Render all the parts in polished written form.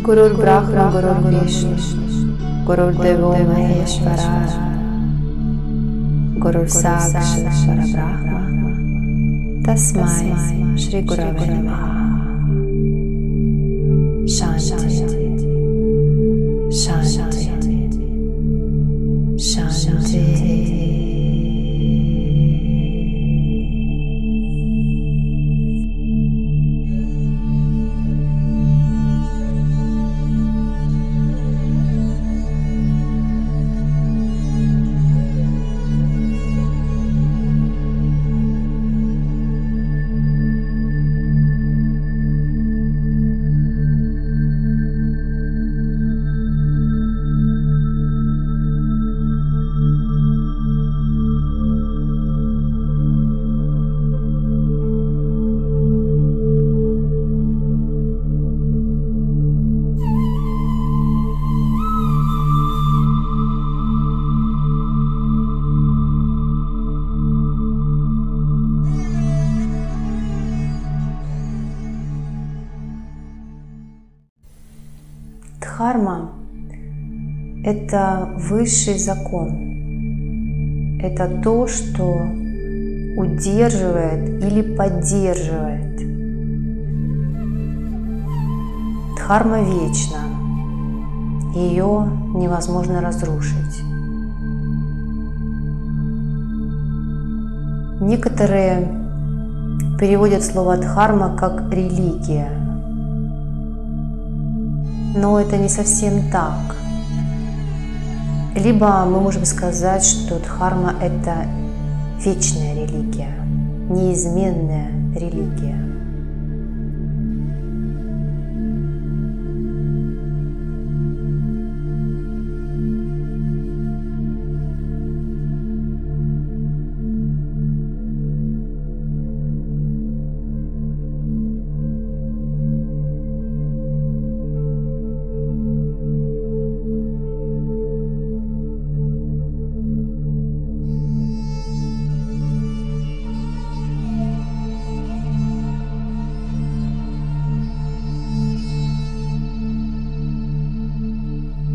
Gurur Brahma Gurur Vishnu Gurur Devo Maheshwara Gurur Sakshat Parabrahma Tasmai Shri Gurave Namaha. Shanti, Shanti, Shanti. Дхарма – это высший закон. Это то, что удерживает или поддерживает. Дхарма вечна. Ее невозможно разрушить. Некоторые переводят слово «дхарма» как «религия». Но это не совсем так. Либо мы можем сказать, что дхарма – это вечная религия, неизменная религия.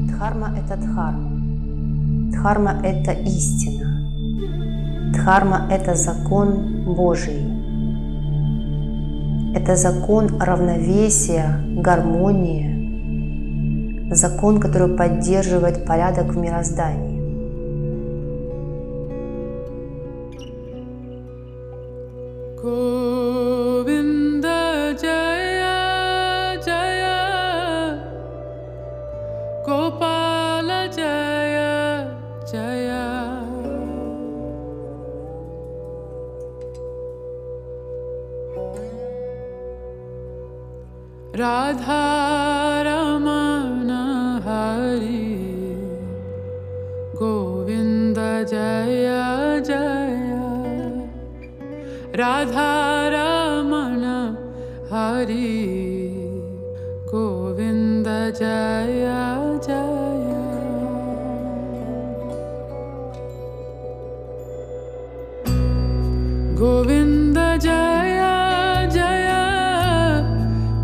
Дхарма – это дхарма. Дхарма – это истина. Дхарма – это закон Божий. Это закон равновесия, гармонии. Закон, который поддерживает порядок в мироздании. Radha Ramana Hari Govinda Jaya Jaya Radha Ramana Hari Govinda Jaya Jaya Govinda Jaya Jaya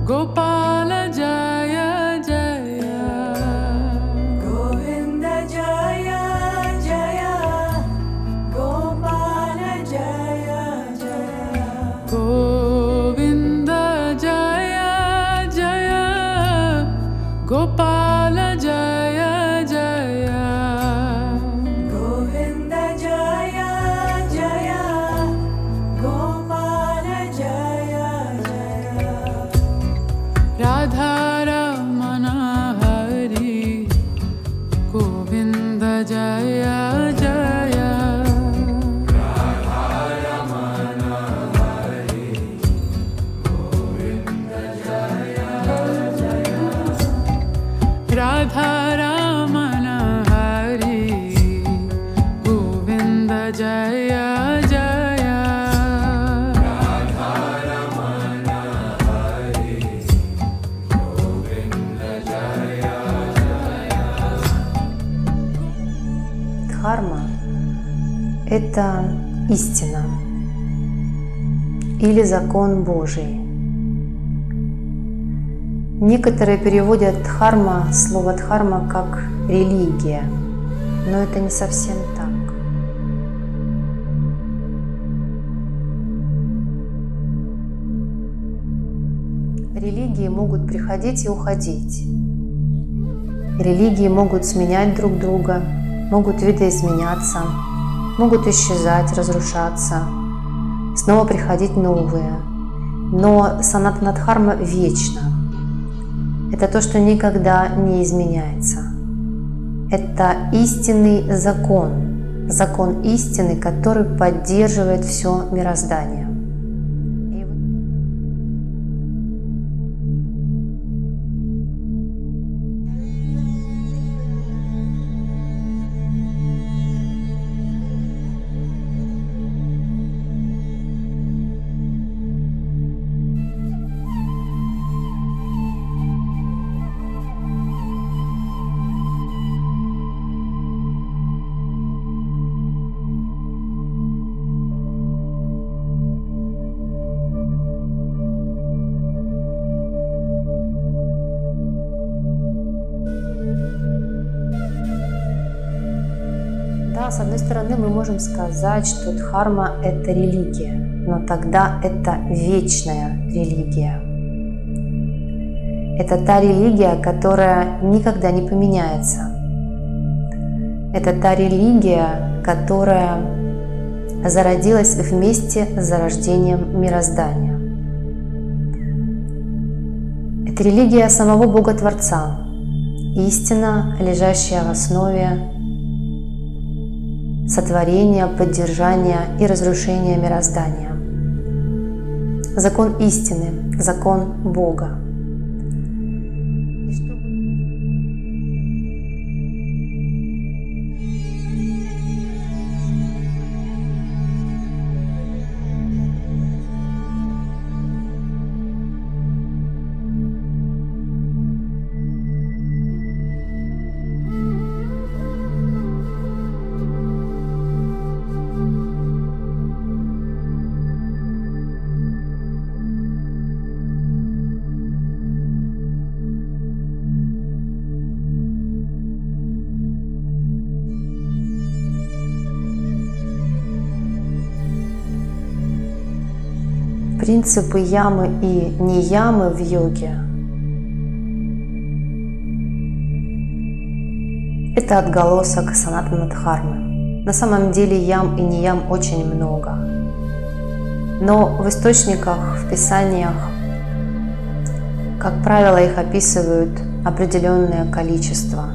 Gopala Jaya Jaya Govinda Jaya Jaya Gopala Jaya Jaya Govinda Jaya Jaya Gopala Jaya Jaya Govinda Jaya Jaya Gopala Jaya Jaya Radha Ramana Hari Govinda Jaya Jaya Radha Ramana Hari Govinda Jaya Jaya Дхарма – это истина или закон Божий. Некоторые переводят дхарма, слово дхарма как религия, но это не совсем так. Религии могут приходить и уходить. Религии могут сменять друг друга, могут видоизменяться, могут исчезать, разрушаться, снова приходить новые. Но санатана дхарма вечна. Это то, что никогда не изменяется. Это истинный закон, закон истины, который поддерживает все мироздание. Да, с одной стороны, мы можем сказать, что дхарма – это религия, но тогда это вечная религия. Это та религия, которая никогда не поменяется. Это та религия, которая зародилась вместе с зарождением мироздания. Это религия самого Бога-Творца, истина, лежащая в основе сотворения, поддержания и разрушения мироздания. Закон истины, закон Бога. Принципы ямы и неямы в йоге – это отголосок санатана дхармы. На самом деле ям и неям очень много. Но в источниках, в писаниях, как правило, их описывают определенное количество.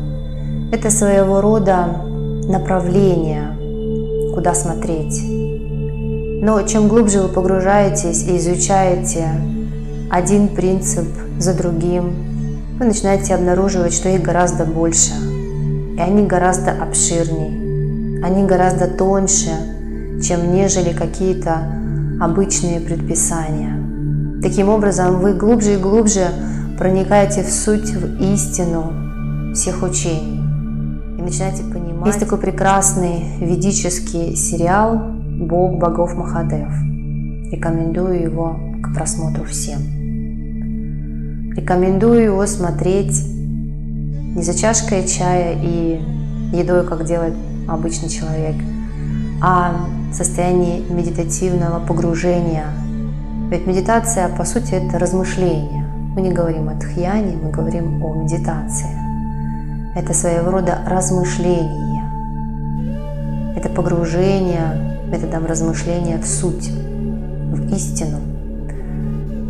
Это своего рода направление, куда смотреть. Но чем глубже вы погружаетесь и изучаете один принцип за другим, вы начинаете обнаруживать, что их гораздо больше, и они гораздо обширнее, они гораздо тоньше, чем нежели какие-то обычные предписания. Таким образом, вы глубже и глубже проникаете в суть, в истину всех учений и начинаете понимать. Есть такой прекрасный ведический сериал «Бог богов Махадев». Рекомендую его к просмотру всем. Рекомендую его смотреть не за чашкой чая и едой, как делает обычный человек, а в состоянии медитативного погружения. Ведь медитация, по сути, это размышление. Мы не говорим о дхьяне, мы говорим о медитации. Это своего рода размышление. Это погружение методом размышления в суть, в истину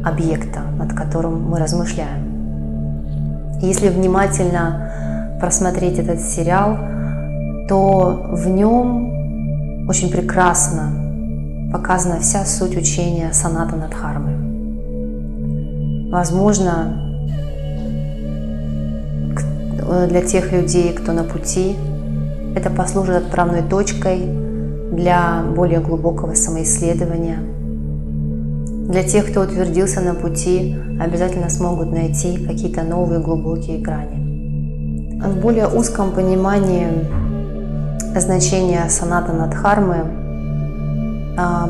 объекта, над которым мы размышляем. И если внимательно просмотреть этот сериал, то в нем очень прекрасно показана вся суть учения санатана дхармы. Возможно, для тех людей, кто на пути, это послужит отправной точкой для более глубокого самоисследования. Для тех, кто утвердился на пути, обязательно смогут найти какие-то новые глубокие грани. В более узком понимании значения санатана дхармы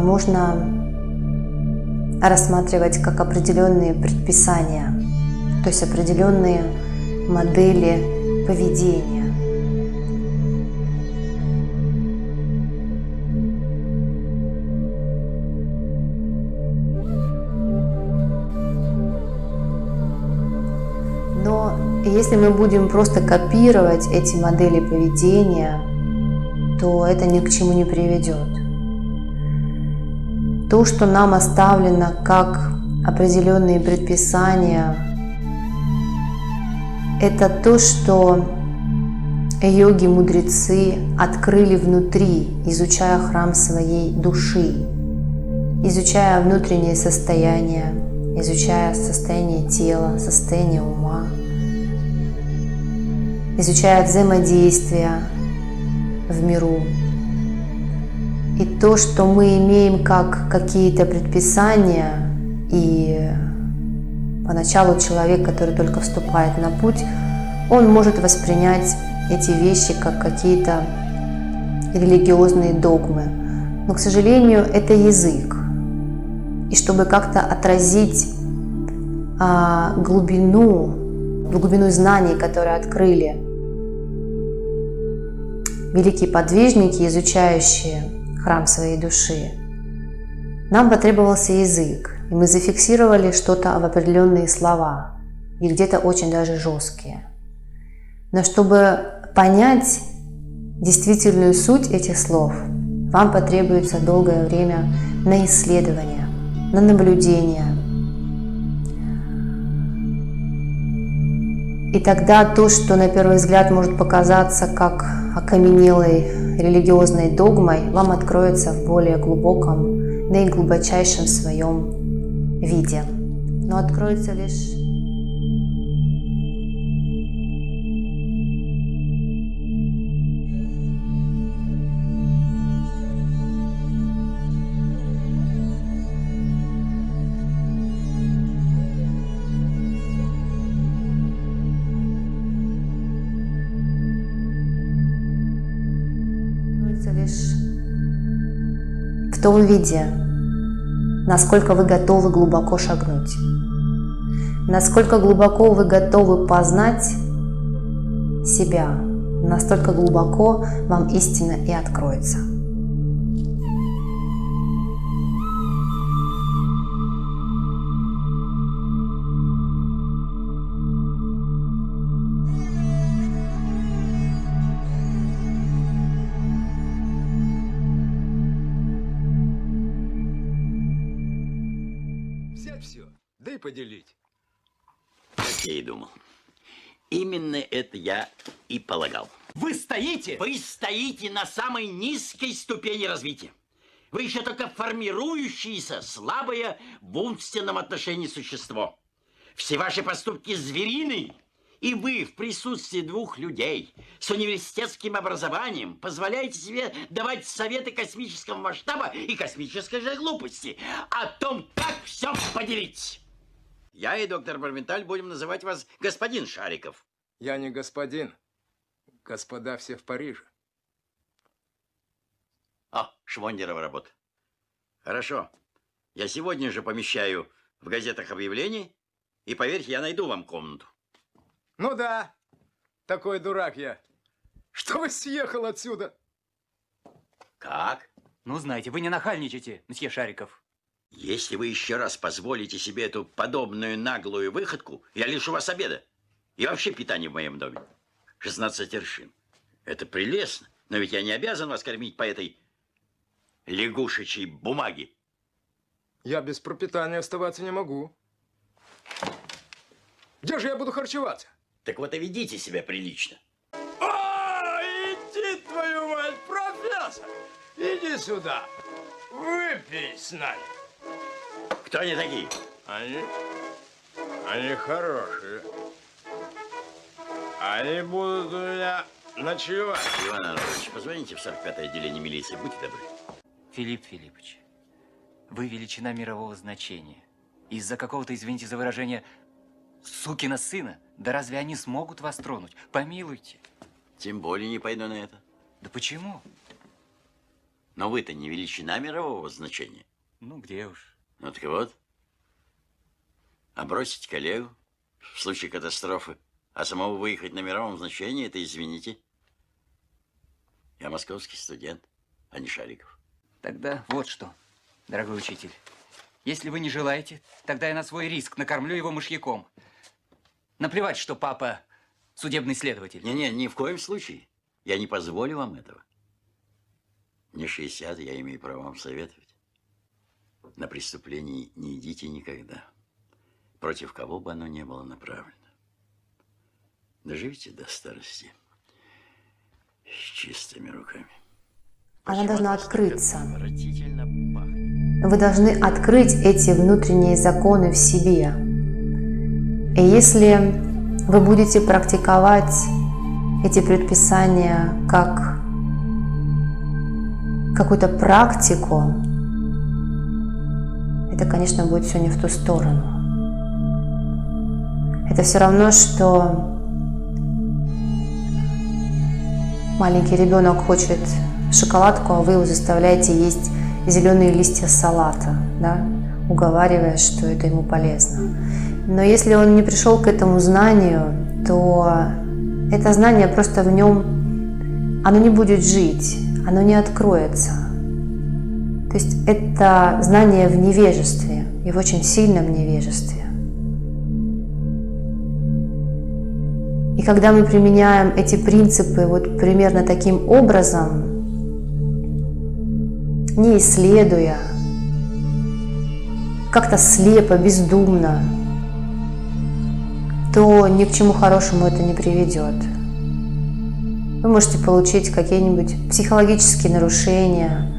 можно рассматривать как определенные предписания, то есть определенные модели поведения. Но если мы будем просто копировать эти модели поведения, то это ни к чему не приведет. То, что нам оставлено как определенные предписания, это то, что йоги-мудрецы открыли внутри, изучая храм своей души, изучая внутреннее состояние, изучая состояние тела, состояние ума, изучая взаимодействие в миру. И то, что мы имеем как какие-то предписания, и поначалу человек, который только вступает на путь, он может воспринять эти вещи как какие-то религиозные догмы. Но, к сожалению, это язык. И чтобы как-то отразить глубину знаний, которые открыли великие подвижники, изучающие храм своей души, нам потребовался язык, и мы зафиксировали что-то в определенные слова, и где-то очень даже жесткие. Но чтобы понять действительную суть этих слов, вам потребуется долгое время на исследование, на наблюдение. И тогда то, что на первый взгляд может показаться как окаменелой религиозной догмой, вам откроется в более глубоком, наиглубочайшем своем виде. Но откроется лишь в том виде, насколько вы готовы глубоко шагнуть, насколько глубоко вы готовы познать себя, настолько глубоко вам истина и откроется. Все, да и поделить. Как я и думал. Именно это я и полагал. Вы стоите? Вы стоите на самой низкой ступени развития. Вы еще только формирующееся, слабое в умственном отношении существо. Все ваши поступки зверины. И вы в присутствии двух людей с университетским образованием позволяете себе давать советы космического масштаба и космической же глупости о том, как все поделить. Я и доктор Барменталь будем называть вас господин Шариков. Я не господин. Господа все в Париже. О, Швондерова работа. Хорошо. Я сегодня же помещаю в газетах объявление, и, поверьте, я найду вам комнату. Ну да, такой дурак я. Чтобы съехал отсюда. Как? Ну, знаете, вы не нахальничайте, мсье Шариков. Если вы еще раз позволите себе эту подобную наглую выходку, я лишу вас обеда. И вообще питания в моем доме. 16 аршин. Это прелестно, но ведь я не обязан вас кормить по этой лягушечьей бумаге. Я без пропитания оставаться не могу. Где же я буду харчеваться? Так вот и ведите себя прилично. О, иди, твою мать, профессор! Иди сюда. Выпей с нами. Кто они такие? Они хорошие. Они будут у меня ночевать. Иван Иванович, позвоните в 45-е отделение милиции, будьте добры. Филипп Филиппович, вы величина мирового значения. Из-за какого-то, извините за выражение, сукина сына, да разве они смогут вас тронуть? Помилуйте. Тем более не пойду на это. Да почему? Но вы-то не величина мирового значения. Ну, где уж. Ну так вот. А бросить коллегу, в случае катастрофы. А самого выехать на мировом значении, это извините. Я московский студент, а не Шариков. Тогда вот что, дорогой учитель. Если вы не желаете, тогда я на свой риск накормлю его мышьяком. Наплевать, что папа судебный следователь. Не-не, ни в коем случае. Я не позволю вам этого. Мне 60, я имею право вам советовать. На преступление не идите никогда. Против кого бы оно ни было направлено. Доживите до старости с чистыми руками. Она должна открыться. Отвратительно пахнет. Вы должны открыть эти внутренние законы в себе. И если вы будете практиковать эти предписания как какую-то практику, это, конечно, будет все не в ту сторону. Это все равно, что маленький ребенок хочет шоколадку, а вы его заставляете есть зеленые листья салата, да, уговаривая, что это ему полезно. Но если он не пришел к этому знанию, то это знание просто в нем, оно не будет жить, оно не откроется. То есть это знание в невежестве, и в очень сильном невежестве. И когда мы применяем эти принципы вот примерно таким образом, не исследуя, как-то слепо, бездумно, то ни к чему хорошему это не приведет. Вы можете получить какие-нибудь психологические нарушения,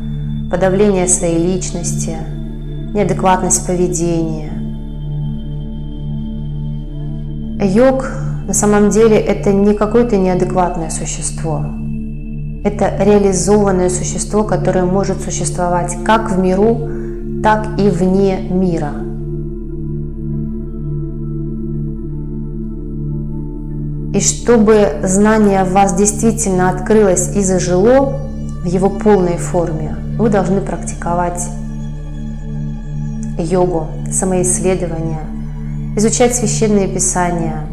подавление своей личности, неадекватность поведения. Йог на самом деле это не какое-то неадекватное существо. Это реализованное существо, которое может существовать как в миру, так и вне мира. И чтобы знание в вас действительно открылось и зажило в его полной форме, вы должны практиковать йогу, самоисследование, изучать священные писания,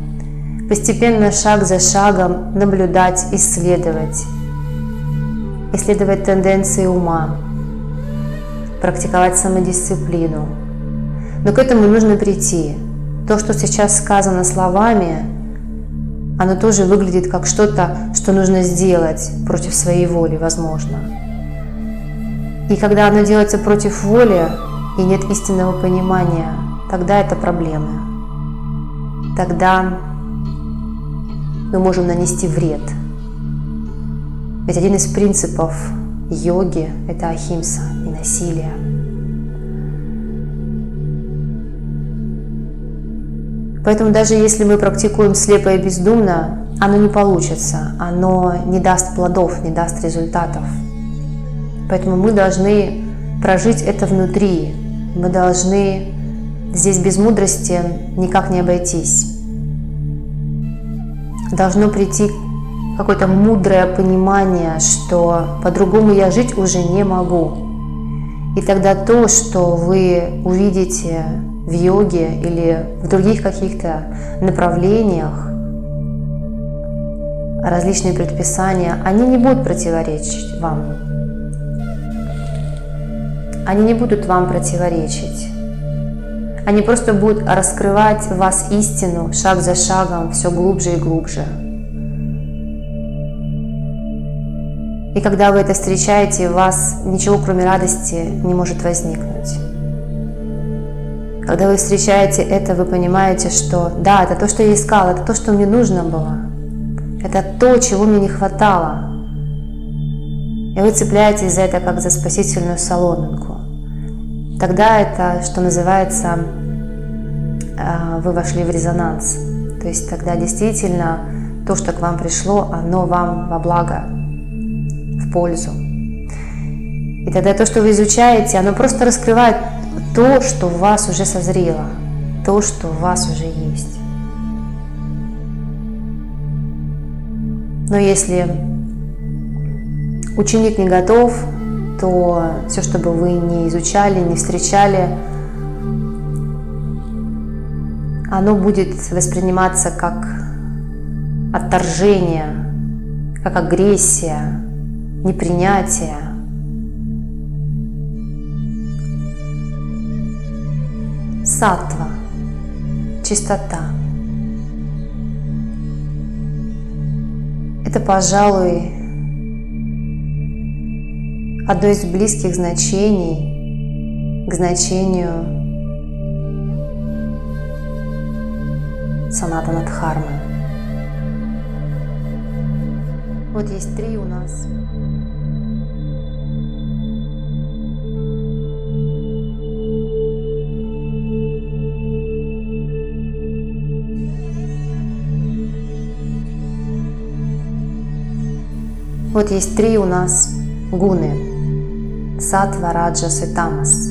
постепенно, шаг за шагом наблюдать, исследовать тенденции ума, практиковать самодисциплину. Но к этому нужно прийти. То, что сейчас сказано словами, оно тоже выглядит как что-то, что нужно сделать против своей воли, возможно. И когда оно делается против воли и нет истинного понимания, тогда это проблемы. Тогда мы можем нанести вред. Ведь один из принципов йоги – это ахимса, ненасилие. Поэтому даже если мы практикуем слепо и бездумно, оно не получится, оно не даст плодов, не даст результатов. Поэтому мы должны прожить это внутри, мы должны здесь без мудрости никак не обойтись. Должно прийти какое-то мудрое понимание, что по-другому я жить уже не могу. И тогда то, что вы увидите в йоге или в других каких-то направлениях, различные предписания, они не будут противоречить вам. Они не будут вам противоречить. Они просто будут раскрывать в вас истину шаг за шагом, все глубже и глубже. И когда вы это встречаете, у вас ничего, кроме радости, не может возникнуть. Когда вы встречаете это, вы понимаете, что да, это то, что я искала, это то, что мне нужно было. Это то, чего мне не хватало. И вы цепляетесь за это, как за спасительную соломинку. Тогда это, что называется, вы вошли в резонанс. То есть тогда действительно то, что к вам пришло, оно вам во благо, в пользу. И тогда то, что вы изучаете, оно просто раскрывает то, что в вас уже созрело, то, что в вас уже есть. Но если ученик не готов, то все, что бы вы не изучали, не встречали, оно будет восприниматься как отторжение, как агрессия, непринятие. Саттва – чистота. Это, пожалуй, одно из близких значений к значению Санатана Дхармы. Вот есть 3 у нас. Вот есть 3 у нас гуны. Саттва, раджас и тамас.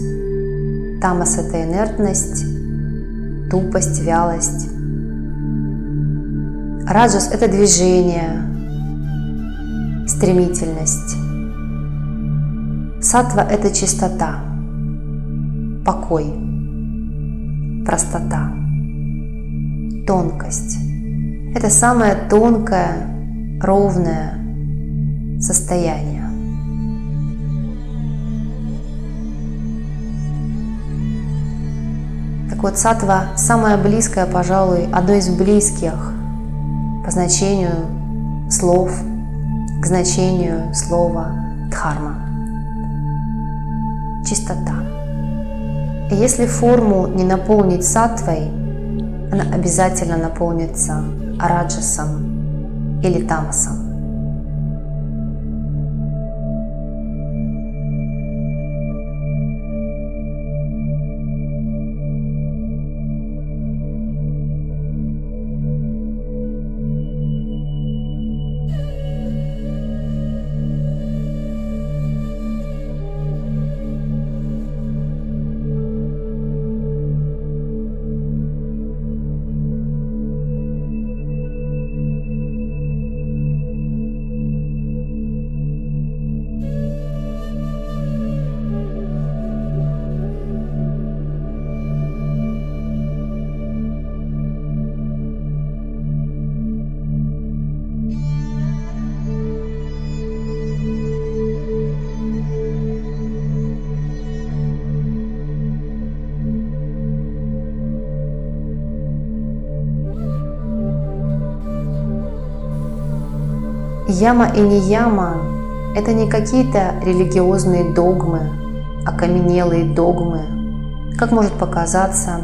Тамас – это инертность, тупость, вялость. Раджас – это движение, стремительность. Саттва – это чистота, покой, простота, тонкость. Это самое тонкое, ровное состояние. Так вот, саттва самое близкое, пожалуй, одно из близких по значению слов к значению слова дхарма. Чистота. И если форму не наполнить саттвой, она обязательно наполнится раджасом или тамасом. Яма и нияма – это не какие-то религиозные догмы, окаменелые догмы, как может показаться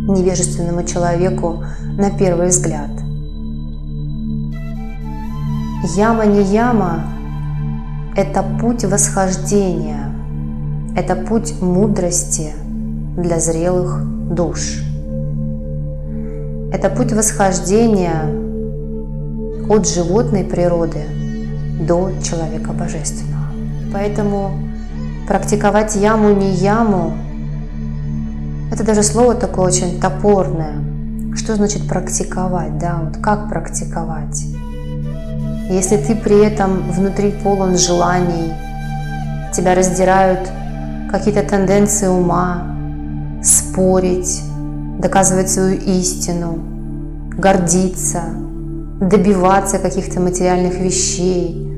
невежественному человеку на первый взгляд. Яма-нияма – это путь восхождения, это путь мудрости для зрелых душ. Это путь восхождения от животной природы до человека божественного. Поэтому практиковать яму-не-яму – это даже слово такое очень топорное. Что значит практиковать? Да, вот как практиковать? Если ты при этом внутри полон желаний, тебя раздирают какие-то тенденции ума, спорить, доказывать свою истину, гордиться, добиваться каких-то материальных вещей,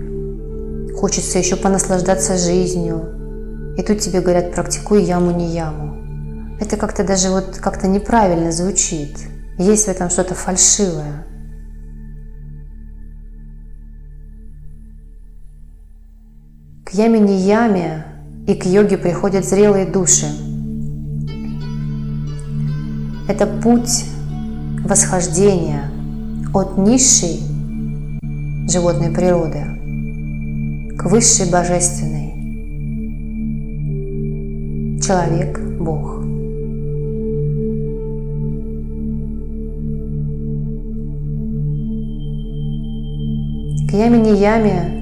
хочется еще понаслаждаться жизнью, и тут тебе говорят: практикуй яму-не-яму. Это как-то даже вот как-то неправильно звучит, есть в этом что-то фальшивое. К яме-не-яме и к йоге приходят зрелые души. Это путь восхождения от низшей животной природы к высшей божественной. Человек – Бог. К яме-не-яме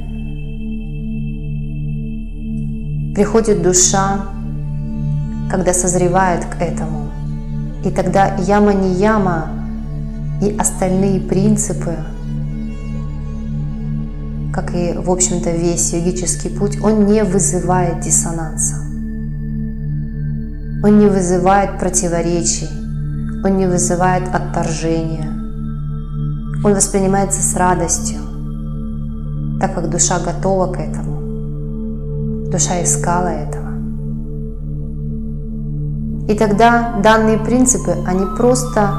приходит душа, когда созревает к этому. И тогда яма-не-яма и остальные принципы, как и, в общем-то, весь йогический путь, он не вызывает диссонанса. Он не вызывает противоречий, он не вызывает отторжения. Он воспринимается с радостью, так как душа готова к этому. Душа искала этого. И тогда данные принципы, они просто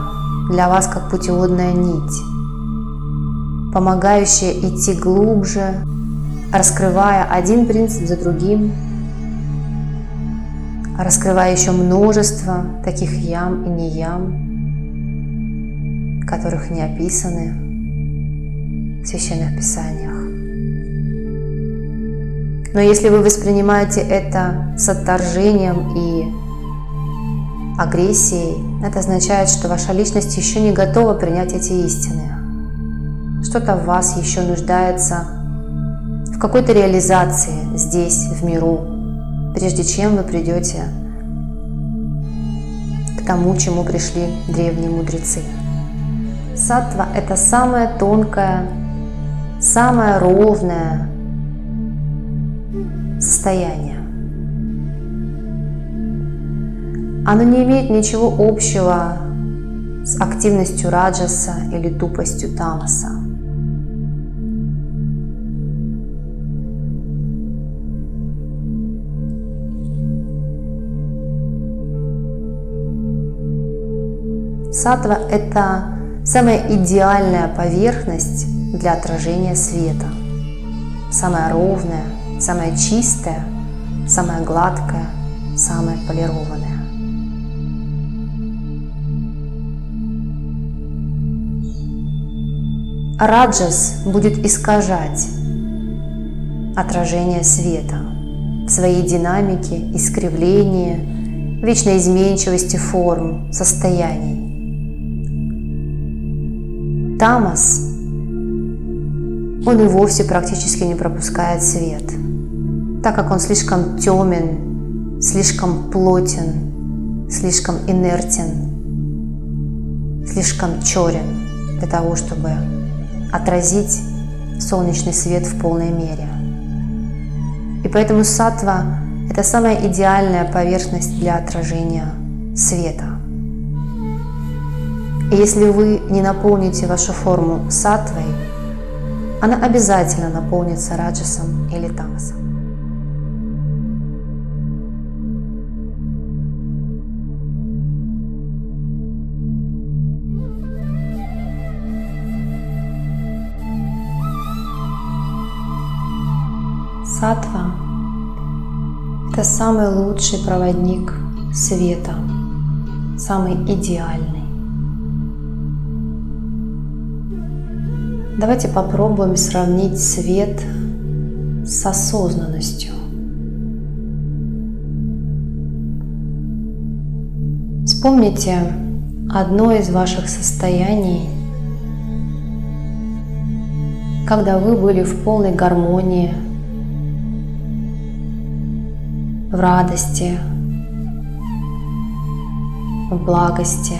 для вас как путеводная нить, помогающая идти глубже, раскрывая один принцип за другим, раскрывая еще множество таких ям и не ям, которых не описаны в священных писаниях. Но если вы воспринимаете это с отторжением и агрессией, это означает, что ваша личность еще не готова принять эти истины. Что-то в вас еще нуждается в какой-то реализации здесь, в миру, прежде чем вы придете к тому, чему пришли древние мудрецы. Саттва – это самое тонкое, самое ровное состояние. Оно не имеет ничего общего с активностью раджаса или тупостью тамаса. Саттва – это самая идеальная поверхность для отражения света. Самая ровная, самая чистая, самая гладкая, самая полированная. Раджас будет искажать отражение света в своей динамике, искривлении, вечной изменчивости форм, состояний. Тамас, он и вовсе практически не пропускает свет, так как он слишком темен, слишком плотен, слишком инертен, слишком черен для того, чтобы отразить солнечный свет в полной мере. И поэтому саттва – это самая идеальная поверхность для отражения света. И если вы не наполните вашу форму саттвой, она обязательно наполнится раджасом или тамасом. Саттва – это самый лучший проводник света, самый идеальный. Давайте попробуем сравнить свет с осознанностью. Вспомните одно из ваших состояний, когда вы были в полной гармонии, в радости, в благости,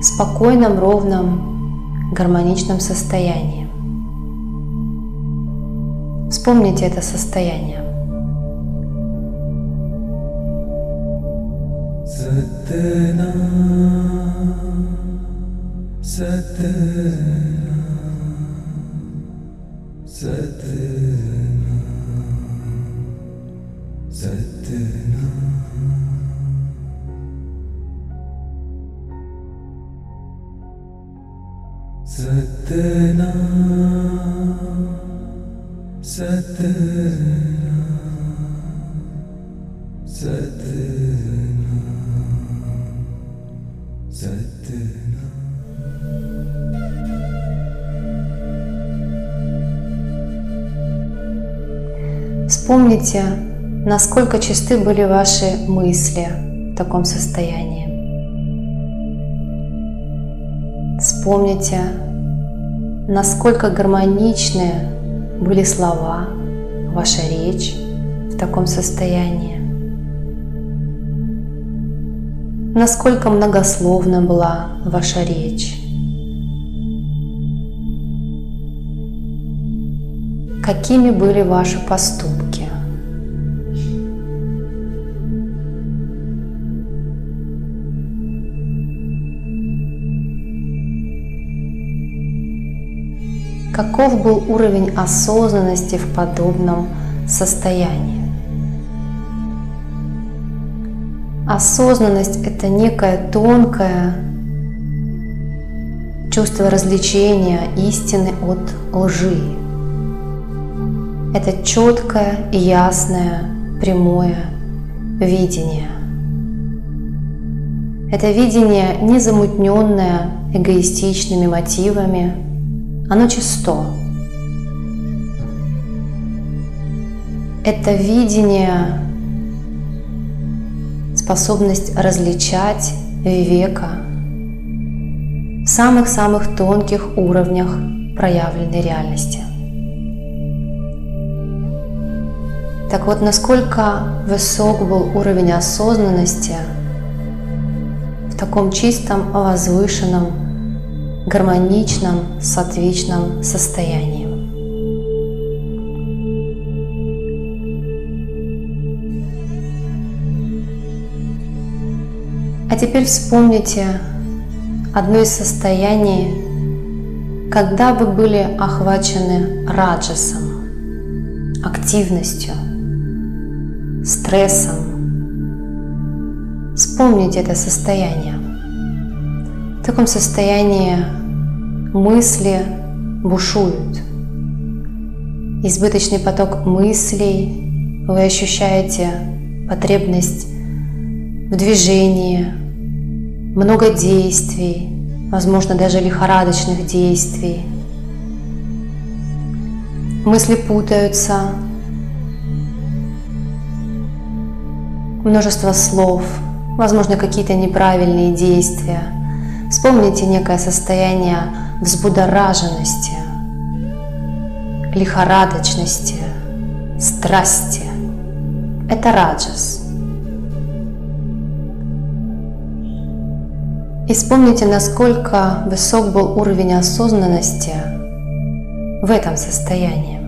в спокойном, ровном, гармоничном состоянии. Вспомните это состояние. Сатна, Сатна, Сатна, Сатна. Сатна, Сатна, Сатна, Сатна. Вспомните, насколько чисты были ваши мысли в таком состоянии. Вспомните, насколько гармоничны были слова, ваша речь в таком состоянии. Насколько многословна была ваша речь. Какими были ваши поступки. каков был уровень осознанности в подобном состоянии. Осознанность – это некое тонкое чувство развлечения истины от лжи. Это четкое, ясное, прямое видение. Это видение, не замутненное эгоистичными мотивами, оно чисто. Это видение, способность различать вивека в самых-самых тонких уровнях проявленной реальности. Так вот, насколько высок был уровень осознанности в таком чистом, возвышенном, гармоничном, саттвичном состоянии. А теперь вспомните одно из состояний, когда вы были охвачены раджасом, активностью, стрессом. Вспомните это состояние. В таком состоянии мысли бушуют. Избыточный поток мыслей, вы ощущаете потребность в движении, много действий, возможно, даже лихорадочных действий. Мысли путаются, множество слов, возможно, какие-то неправильные действия. Вспомните некое состояние взбудораженности, лихорадочности, страсти. Это раджас. И вспомните, насколько высок был уровень осознанности в этом состоянии.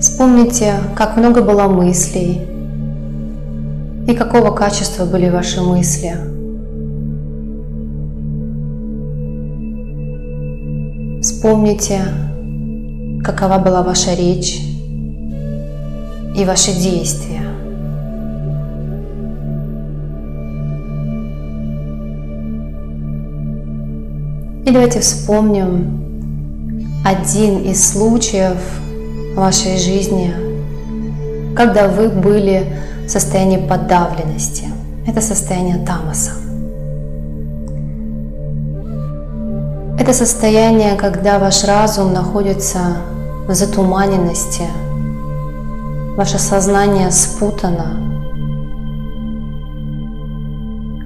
Вспомните, как много было мыслей и какого качества были ваши мысли. Вспомните, какова была ваша речь и ваши действия. И давайте вспомним один из случаев в вашей жизни, когда вы были в состоянии подавленности. Это состояние тамаса. Это состояние, когда ваш разум находится в затуманенности, ваше сознание спутано.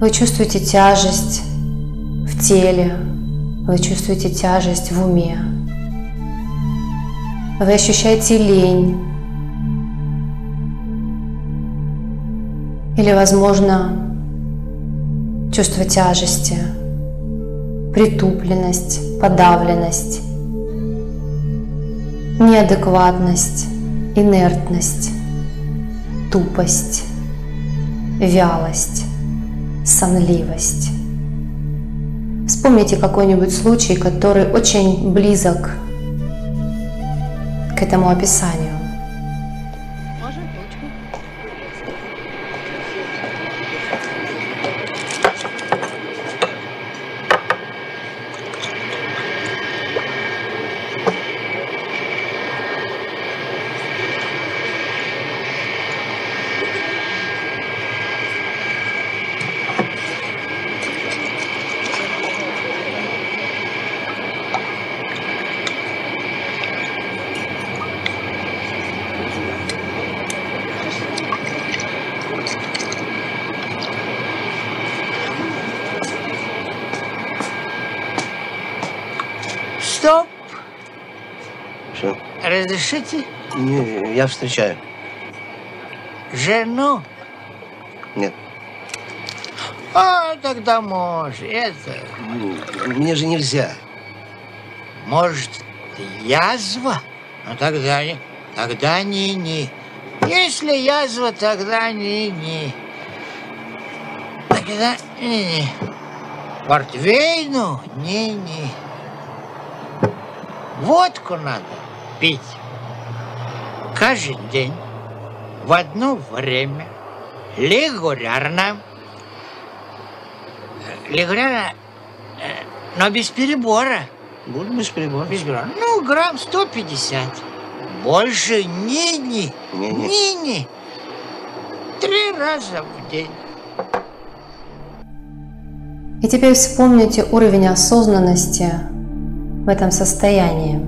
Вы чувствуете тяжесть в теле, вы чувствуете тяжесть в уме. Вы ощущаете лень или, возможно, чувство тяжести, притупленность, подавленность, неадекватность, инертность, тупость, вялость, сонливость. Вспомните какой-нибудь случай, который очень близок к этому описанию. Разрешите? Не, я встречаю. Жену? Нет. А, тогда может. Это... Мне же нельзя. Может, язва? Ну, тогда не. Тогда не. Если язва, тогда не. Тогда не. Портвейну? Не. Водку надо пить. Каждый день, в одно время, регулярно, но без перебора. Буду без перебора. Без перебора. Ну, грамм 150. Больше ни. 3 раза в день. И теперь вспомните уровень осознанности в этом состоянии.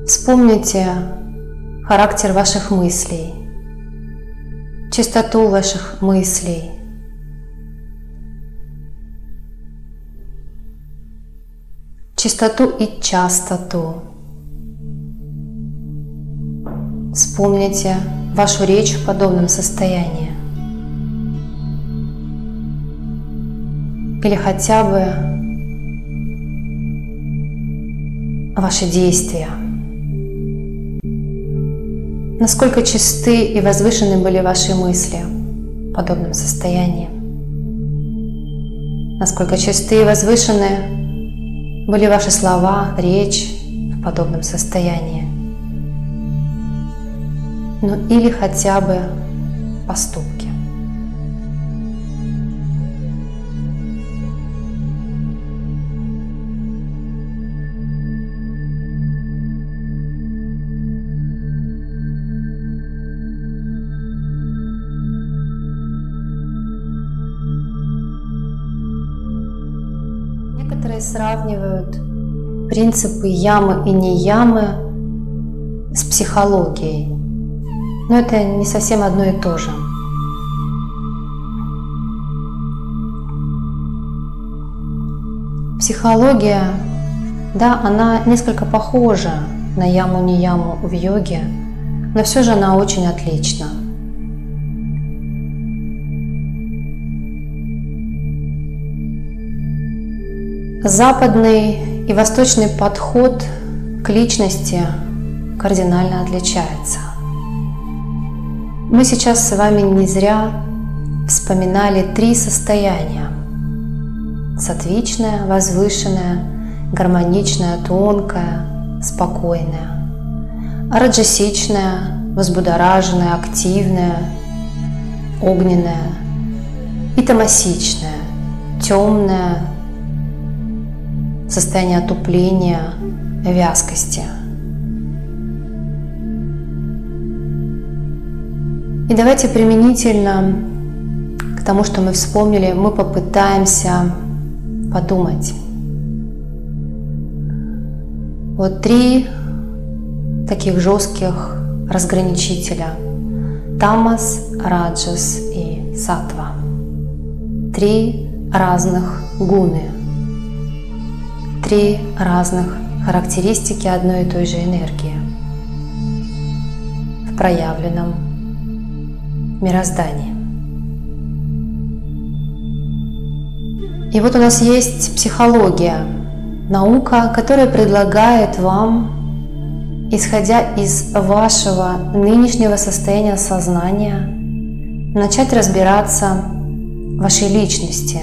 Вспомните характер ваших мыслей, чистоту ваших мыслей. Чистоту и частоту. Вспомните вашу речь в подобном состоянии. Или хотя бы ваши действия. Насколько чисты и возвышены были ваши мысли в подобном состоянии. Насколько чисты и возвышены были ваши слова, речь в подобном состоянии. Ну или хотя бы поступки. Некоторые сравнивают принципы ямы и не ямы с психологией. Но это не совсем одно и то же. Психология, да, она несколько похожа на яму не яму в йоге, но все же она очень отлична. Западный и восточный подход к личности кардинально отличается. Мы сейчас с вами не зря вспоминали 3 состояния. Саттвичное, возвышенное, гармоничное, тонкое, спокойное. Раджасичное, возбудораженное, активное, огненное. И тамасичное, темное, состояние отупления, вязкости. И давайте применительно к тому, что мы вспомнили, мы попытаемся подумать. Вот 3 таких жестких разграничителя. Тамас, раджас и саттва. 3 разных гуны. 3 разных характеристики одной и той же энергии в проявленном мироздании. И вот у нас есть психология, наука, которая предлагает вам, исходя из вашего нынешнего состояния сознания, начать разбираться в вашей личности,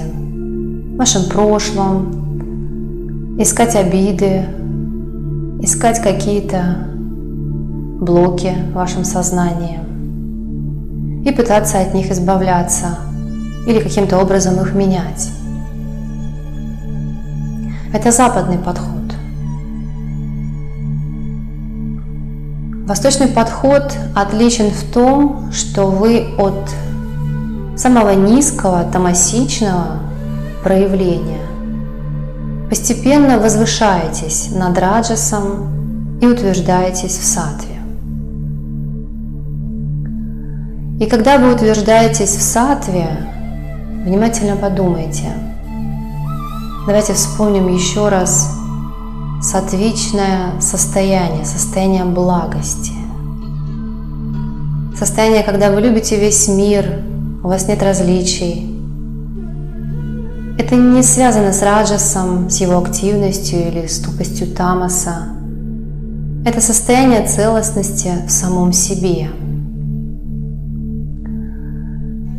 в вашем прошлом, искать обиды, искать какие-то блоки в вашем сознании и пытаться от них избавляться или каким-то образом их менять. Это западный подход. Восточный подход отличен в том, что вы от самого низкого тамасичного проявления постепенно возвышаетесь над раджасом и утверждаетесь в саттве. И когда вы утверждаетесь в саттве, внимательно подумайте, Давайте вспомним еще раз саттвичное состояние, состояние благости. Состояние, когда вы любите весь мир, у вас нет различий. Это не связано с раджасом, с его активностью или с тупостью тамаса. Это состояние целостности в самом себе.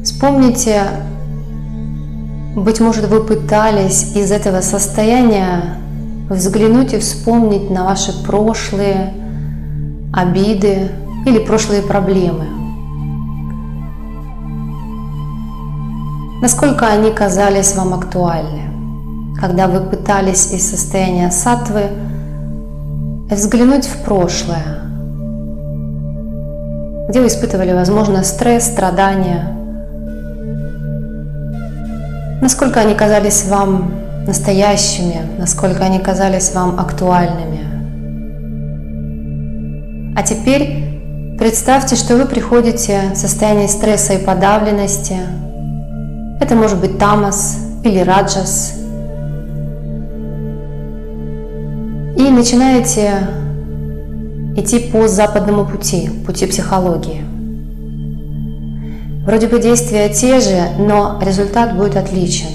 Вспомните, быть может, вы пытались из этого состояния взглянуть и вспомнить на ваши прошлые обиды или прошлые проблемы. Насколько они казались вам актуальны, когда вы пытались из состояния саттвы взглянуть в прошлое, где вы испытывали, возможно, стресс, страдания, насколько они казались вам настоящими, насколько они казались вам актуальными. А теперь представьте, что вы приходите в состояние стресса и подавленности. Это может быть тамас или раджас. И начинаете идти по западному пути, пути психологии. Вроде бы действия те же, но результат будет отличен.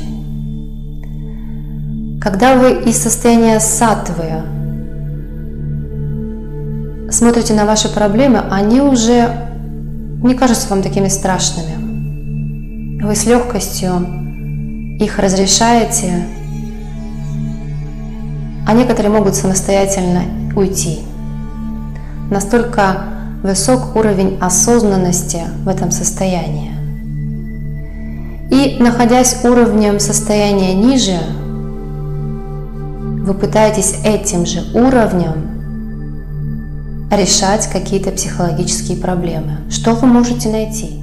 Когда вы из состояния саттвы смотрите на ваши проблемы, они уже не кажутся вам такими страшными. Вы с легкостью их разрешаете, а некоторые могут самостоятельно уйти. Настолько высок уровень осознанности в этом состоянии. И находясь уровнем состояния ниже, вы пытаетесь этим же уровнем решать какие-то психологические проблемы. Что вы можете найти?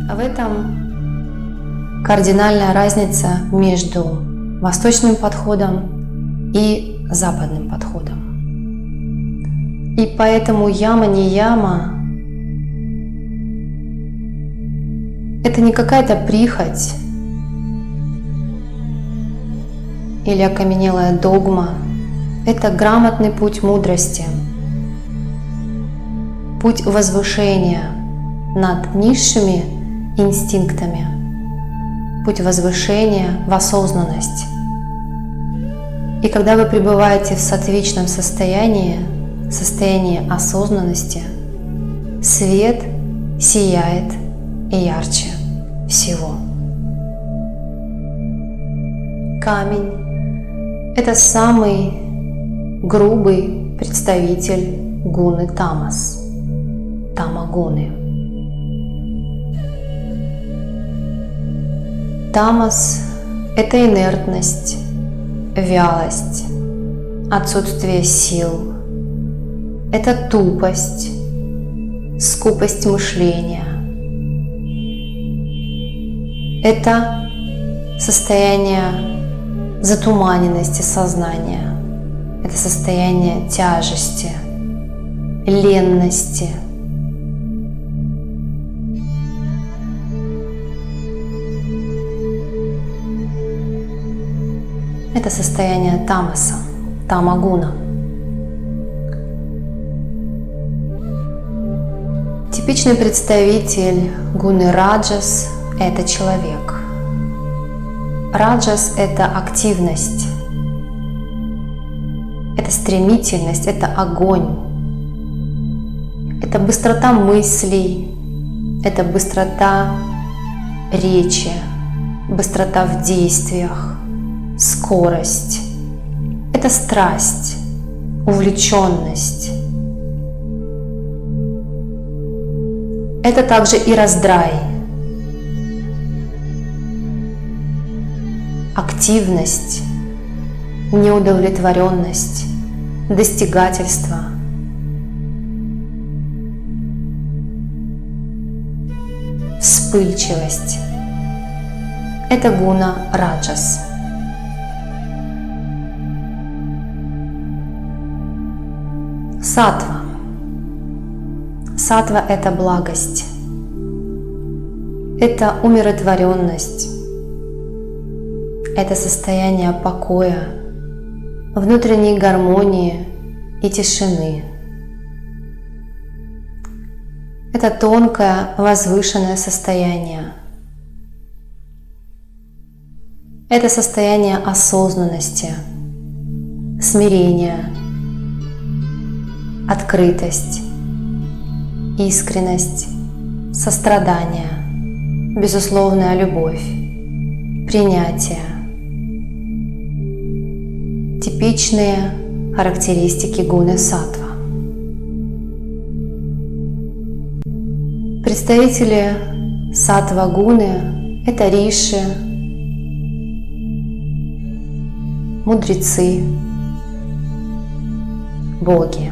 В этом кардинальная разница между восточным подходом и западным подходом. И поэтому яма-не-яма – это не какая-то прихоть или окаменелая догма, это грамотный путь мудрости, путь возвышения над низшими инстинктами, путь возвышения в осознанность. И когда вы пребываете в саттвичном состоянии, состоянии осознанности, свет сияет и ярче всего. Камень – это самый грубый представитель гуны тамас, тамагуны. Тамас – это инертность, вялость, отсутствие сил, это тупость, скупость мышления, это состояние затуманенности сознания, это состояние тяжести, ленности. Это состояние тамаса, тамагуна. Типичный представитель гуны раджас – это человек. Раджас – это активность, это стремительность, это огонь, это быстрота мыслей, это быстрота речи, быстрота в действиях, скорость, это страсть, увлеченность. Это также и раздрай, активность, неудовлетворенность, достигательство. Вспыльчивость. Это гуна раджас. Саттва. Саттва – это благость, это умиротворенность, это состояние покоя, внутренней гармонии и тишины. Это тонкое, возвышенное состояние. Это состояние осознанности, смирения, открытость, искренность, сострадание, безусловная любовь, принятие. Типичные характеристики гуны саттва. Представители саттва-гуны – это риши, мудрецы, боги,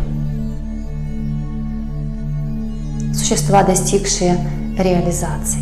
существа, достигшие реализации.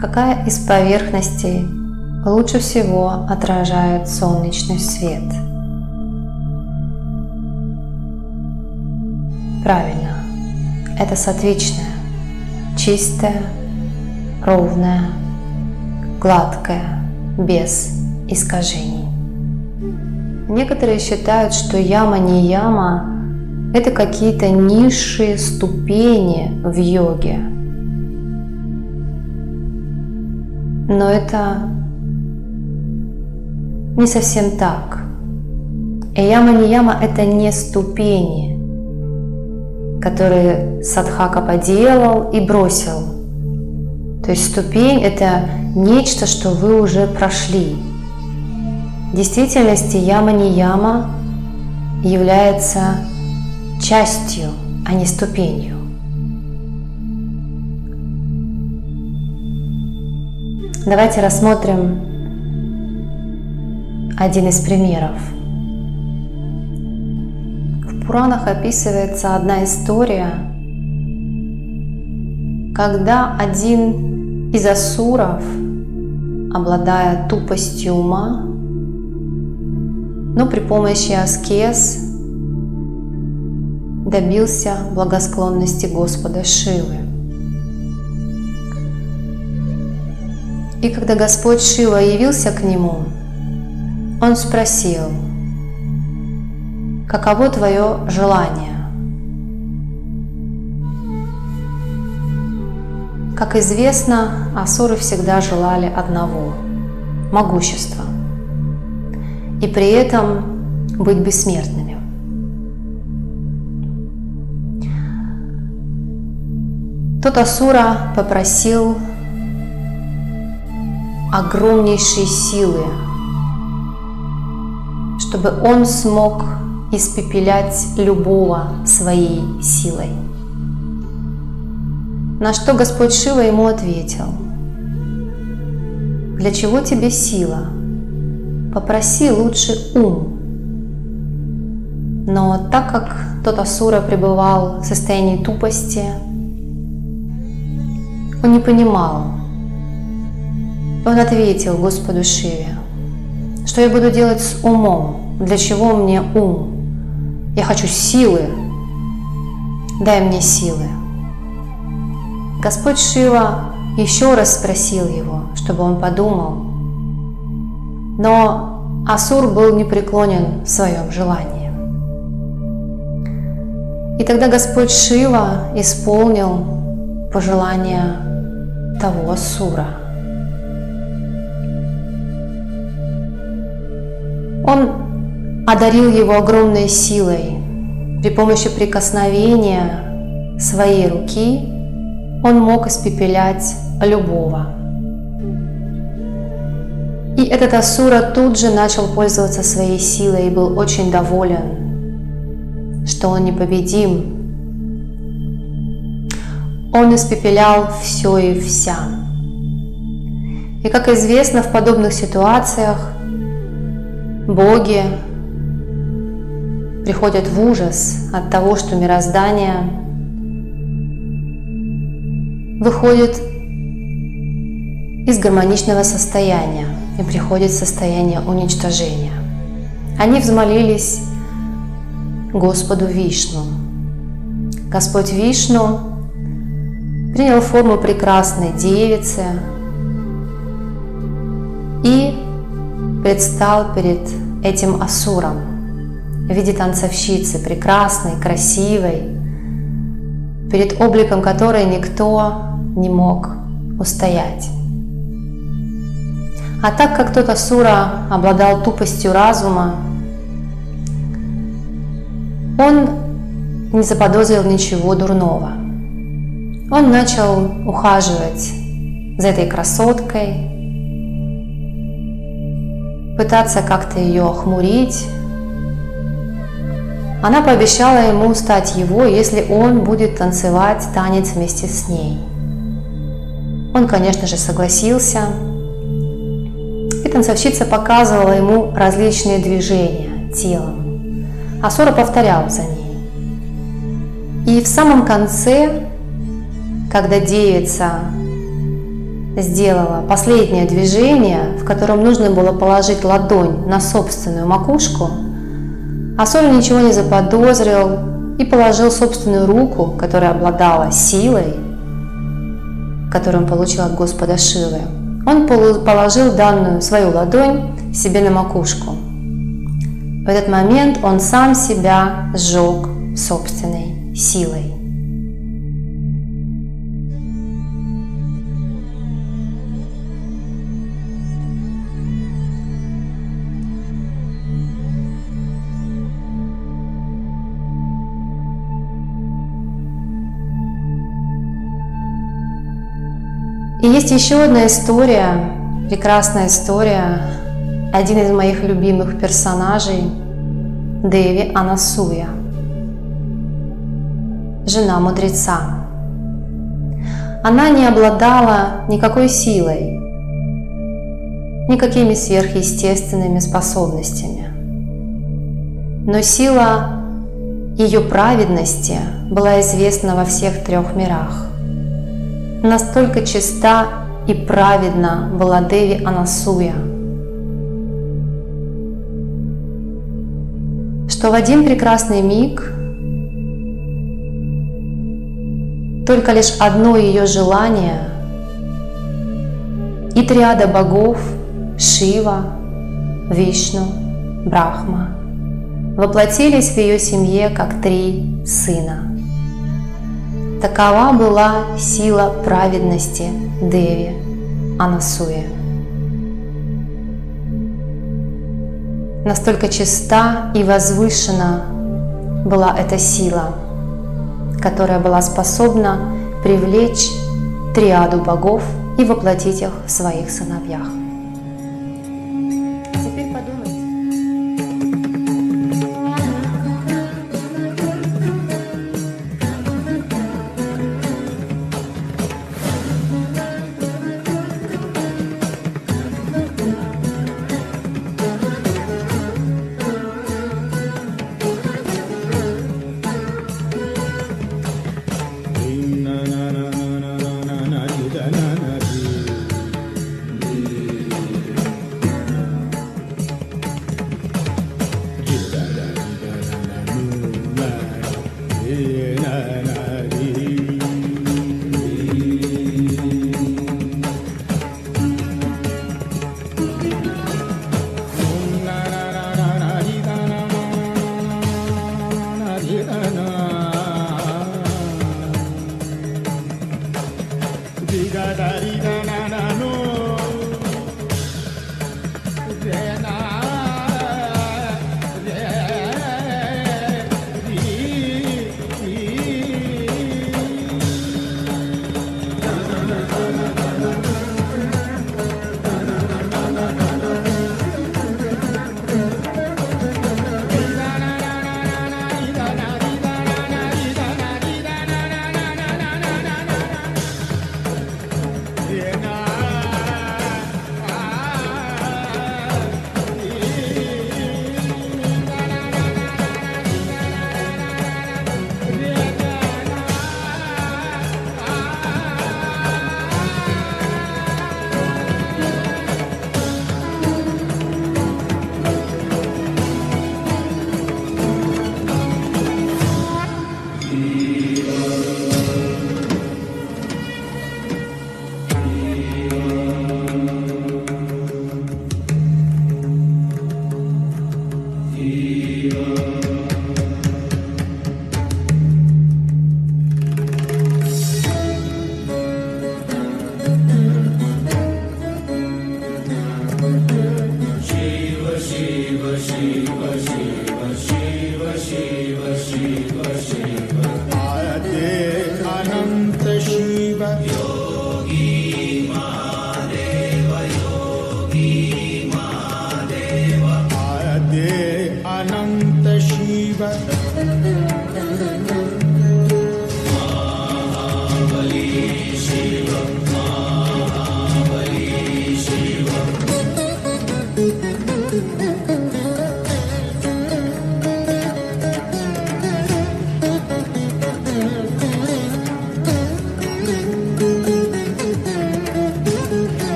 Какая из поверхностей лучше всего отражает солнечный свет? Правильно, это сатвичная, чистая, ровная, гладкая, без искажений. Некоторые считают, что яма-нияма – это какие-то низшие ступени в йоге. Но это не совсем так. И яма-нияма – это не ступени, которые садхака поделал и бросил. То есть ступень – это нечто, что вы уже прошли. В действительности яма-нияма является частью, а не ступенью. Давайте рассмотрим один из примеров. В Пуранах описывается одна история, когда один из асуров, обладая тупостью ума, но при помощи аскез добился благосклонности Господа Шивы. И когда Господь Шива явился к нему, он спросил: «Каково твое желание?» Как известно, асуры всегда желали одного – могущества, и при этом быть бессмертными. Тот асура попросил огромнейшей силы, чтобы он смог испепелять любого своей силой. На что Господь Шива ему ответил: «Для чего тебе сила? Попроси лучше ум». Но так как тот асура пребывал в состоянии тупости, он не понимал. Он ответил Господу Шиве: «Что я буду делать с умом? Для чего мне ум? Я хочу силы. Дай мне силы». Господь Шива еще раз спросил его, чтобы он подумал, но асур был непреклонен в своем желании. И тогда Господь Шива исполнил пожелание того асура. Он одарил его огромной силой. При помощи прикосновения своей руки он мог испепелять любого. И этот асура тут же начал пользоваться своей силой и был очень доволен, что он непобедим. Он испепелял все и вся. И, как известно, в подобных ситуациях боги приходят в ужас от того, что мироздание выходит из гармоничного состояния и приходит в состояние уничтожения. Они взмолились Господу Вишну. Господь Вишну принял форму прекрасной девицы и предстал перед этим асуром в виде танцовщицы, прекрасной, красивой, перед обликом которой никто не мог устоять. А так как тот асура обладал тупостью разума, он не заподозрил ничего дурного. Он начал ухаживать за этой красоткой, пытаться как-то ее охмурить. Она пообещала ему стать его, если он будет танцевать танец вместе с ней. Он, конечно же, согласился. И танцовщица показывала ему различные движения телом. Асура повторял за ней. И в самом конце, когда девица сделала последнее движение, в котором нужно было положить ладонь на собственную макушку, асура ничего не заподозрил и положил собственную руку, которая обладала силой, которую он получил от Господа Шивы. Он положил данную свою ладонь себе на макушку. В этот момент он сам себя сжег собственной силой. И есть еще одна история, прекрасная история, один из моих любимых персонажей – Деви Анасуя, жена мудреца. Она не обладала никакой силой, никакими сверхъестественными способностями, но сила ее праведности была известна во всех трех мирах. Настолько чиста и праведна была Деви Анасуя, что в один прекрасный миг только лишь одно ее желание, и триада богов Шива, Вишну, Брахма воплотились в ее семье как 3 сына. Такова была сила праведности Деви Анасуи. Настолько чиста и возвышена была эта сила, которая была способна привлечь триаду богов и воплотить их в своих сыновьях. Теперь подумайте.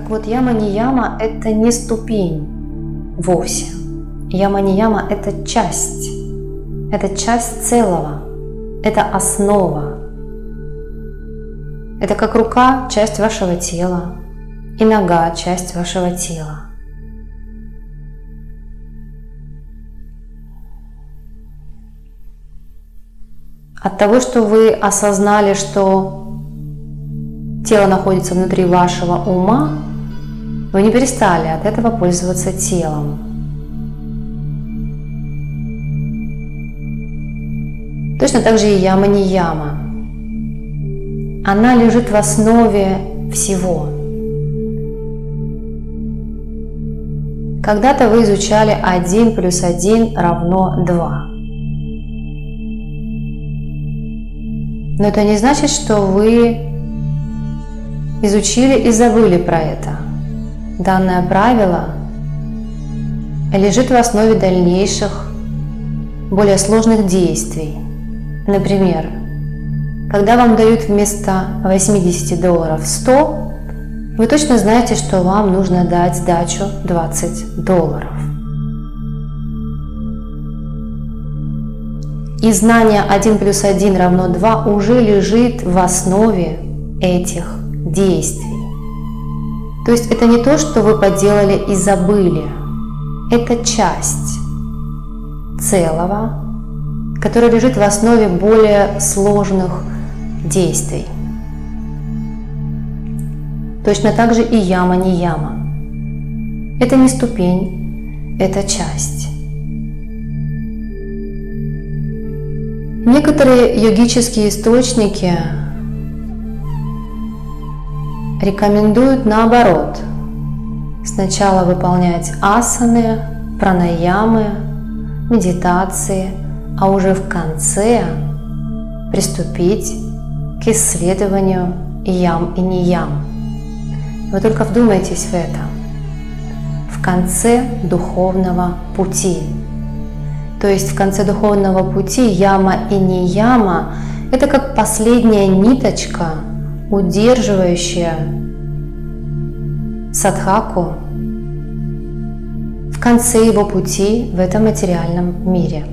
Вот яма-нияма – это не ступень вовсе. Яма-нияма – это часть целого, это основа. Это как рука – часть вашего тела, и нога – часть вашего тела. От того, что вы осознали, что тело находится внутри вашего ума, вы не перестали от этого пользоваться телом. Точно так же и яма-нияма. Она лежит в основе всего. Когда-то вы изучали 1 плюс 1 равно 2. Но это не значит, что вы изучили и забыли про это. Данное правило лежит в основе дальнейших, более сложных действий. Например, когда вам дают вместо $80 100, вы точно знаете, что вам нужно дать сдачу $20. И знание 1 плюс 1 равно 2 уже лежит в основе этих действий. То есть это не то, что вы поделали и забыли. Это часть целого, которая лежит в основе более сложных действий. Точно так же и яма-нияма. Это не ступень, это часть. Некоторые йогические источники рекомендуют наоборот. Сначала выполнять асаны, пранаямы, медитации, а уже в конце приступить к исследованию ям и неям. Вы только вдумайтесь в это. В конце духовного пути. То есть в конце духовного пути яма и нияма – это как последняя ниточка, удерживающая садхаку в конце его пути в этом материальном мире.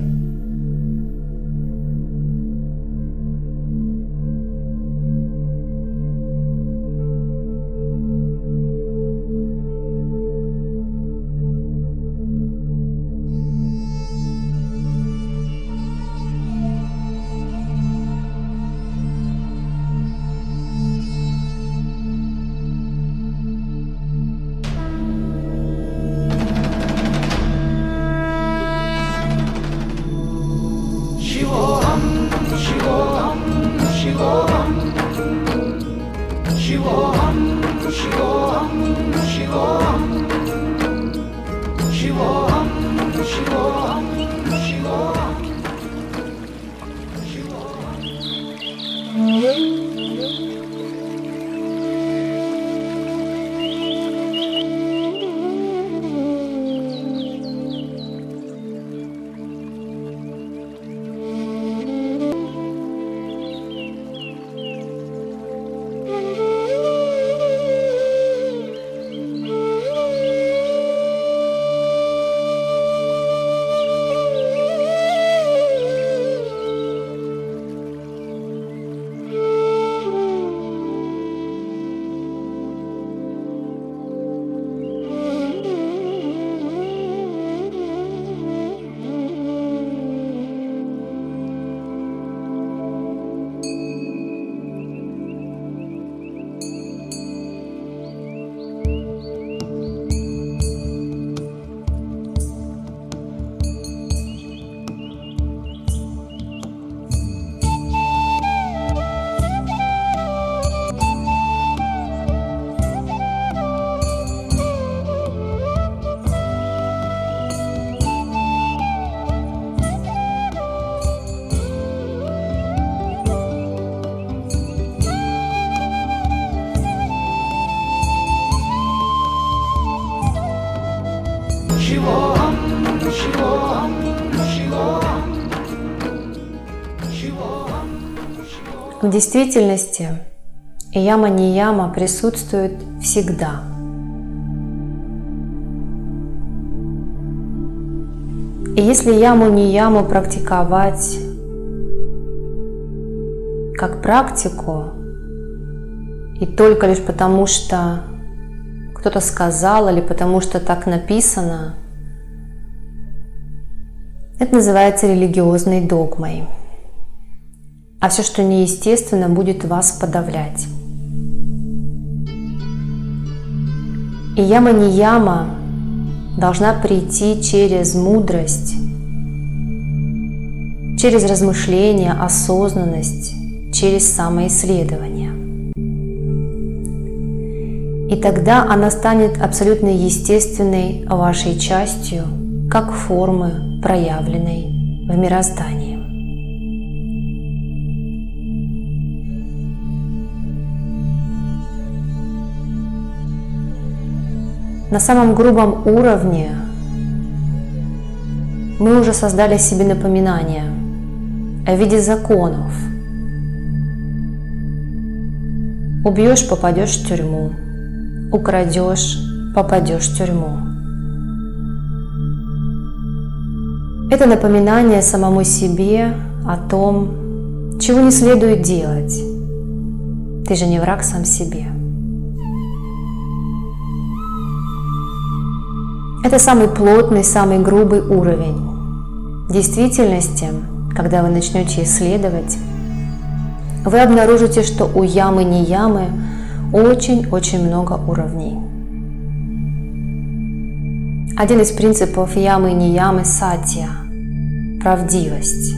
В действительности яма-нияма присутствует всегда. И если яму-нияму практиковать как практику, и только лишь потому, что кто-то сказал или потому, что так написано, это называется религиозной догмой. А все, что неестественно, будет вас подавлять. И яма-нияма должна прийти через мудрость, через размышление, осознанность, через самоисследование. И тогда она станет абсолютно естественной вашей частью, как формы, проявленной в мироздании. На самом грубом уровне мы уже создали себе напоминание о виде законов. Убьешь – попадешь в тюрьму, украдешь – попадешь в тюрьму. Это напоминание самому себе о том, чего не следует делать. Ты же не враг сам себе. Это самый плотный, самый грубый уровень. В действительности, когда вы начнете исследовать, вы обнаружите, что у ямы-неямы очень-очень много уровней. Один из принципов ямы-неямы – сатья – правдивость.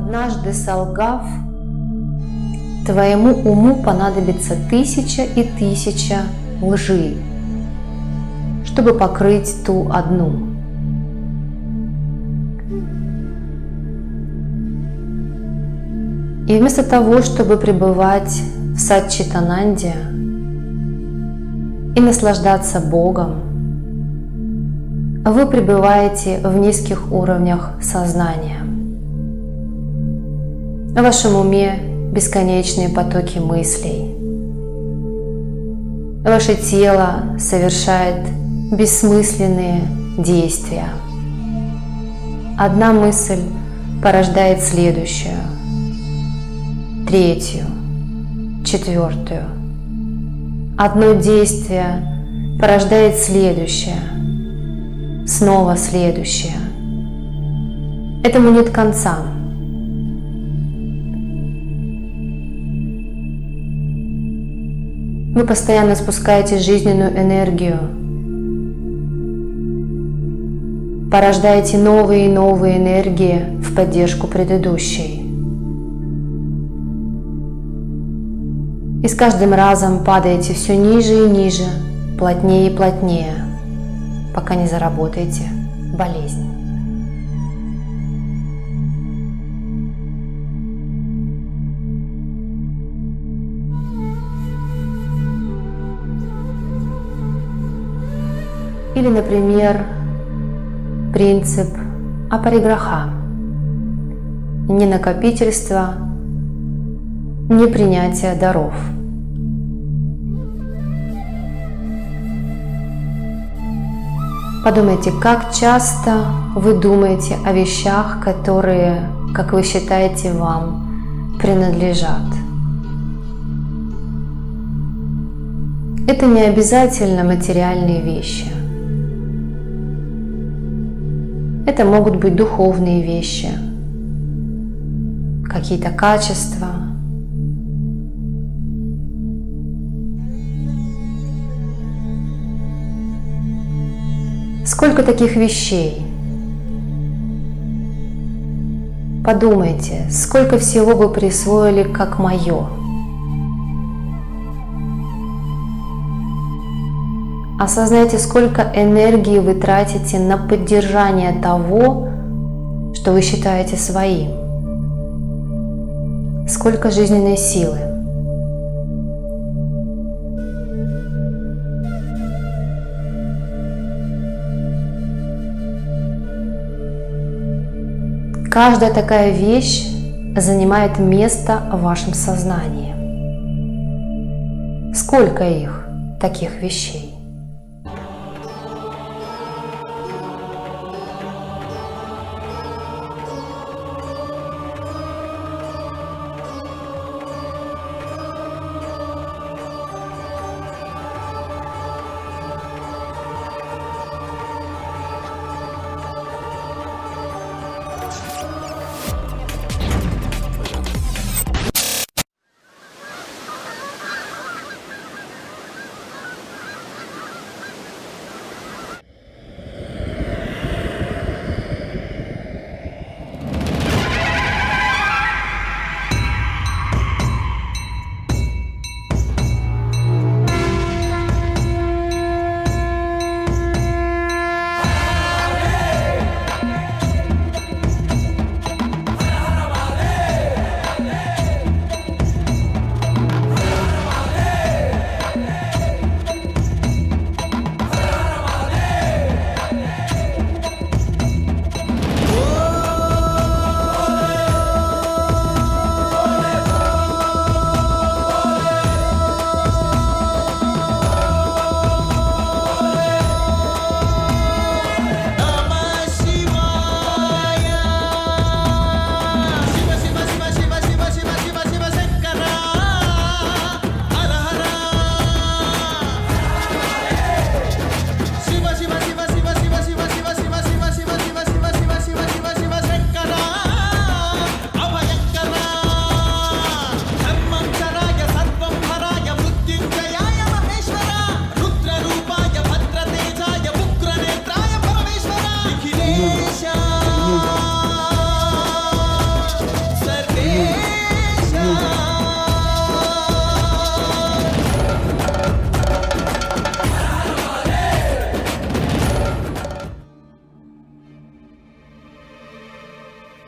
однажды солгав, твоему уму понадобится 1000 и 1000 лжи, чтобы покрыть ту одну. И вместо того, чтобы пребывать в Сатчитананде и наслаждаться Богом, вы пребываете в низких уровнях сознания. В вашем уме бесконечные потоки мыслей. Ваше тело совершает бессмысленные действия. Одна мысль порождает следующую, третью, четвертую. Одно действие порождает следующее, снова следующее. Этому нет конца. Вы постоянно спускаете жизненную энергию, порождаете новые и новые энергии в поддержку предыдущей. И с каждым разом падаете все ниже и ниже, плотнее и плотнее, пока не заработаете болезнь. Или, например, принцип апариграха – не накопительство, не принятие даров. Подумайте, как часто вы думаете о вещах, которые, как вы считаете, вам принадлежат. Это не обязательно материальные вещи. Это могут быть духовные вещи, какие-то качества. Сколько таких вещей? Подумайте, сколько всего вы присвоили как «моё». Осознайте, сколько энергии вы тратите на поддержание того, что вы считаете своим. Сколько жизненной силы. Каждая такая вещь занимает место в вашем сознании. Сколько их, таких вещей?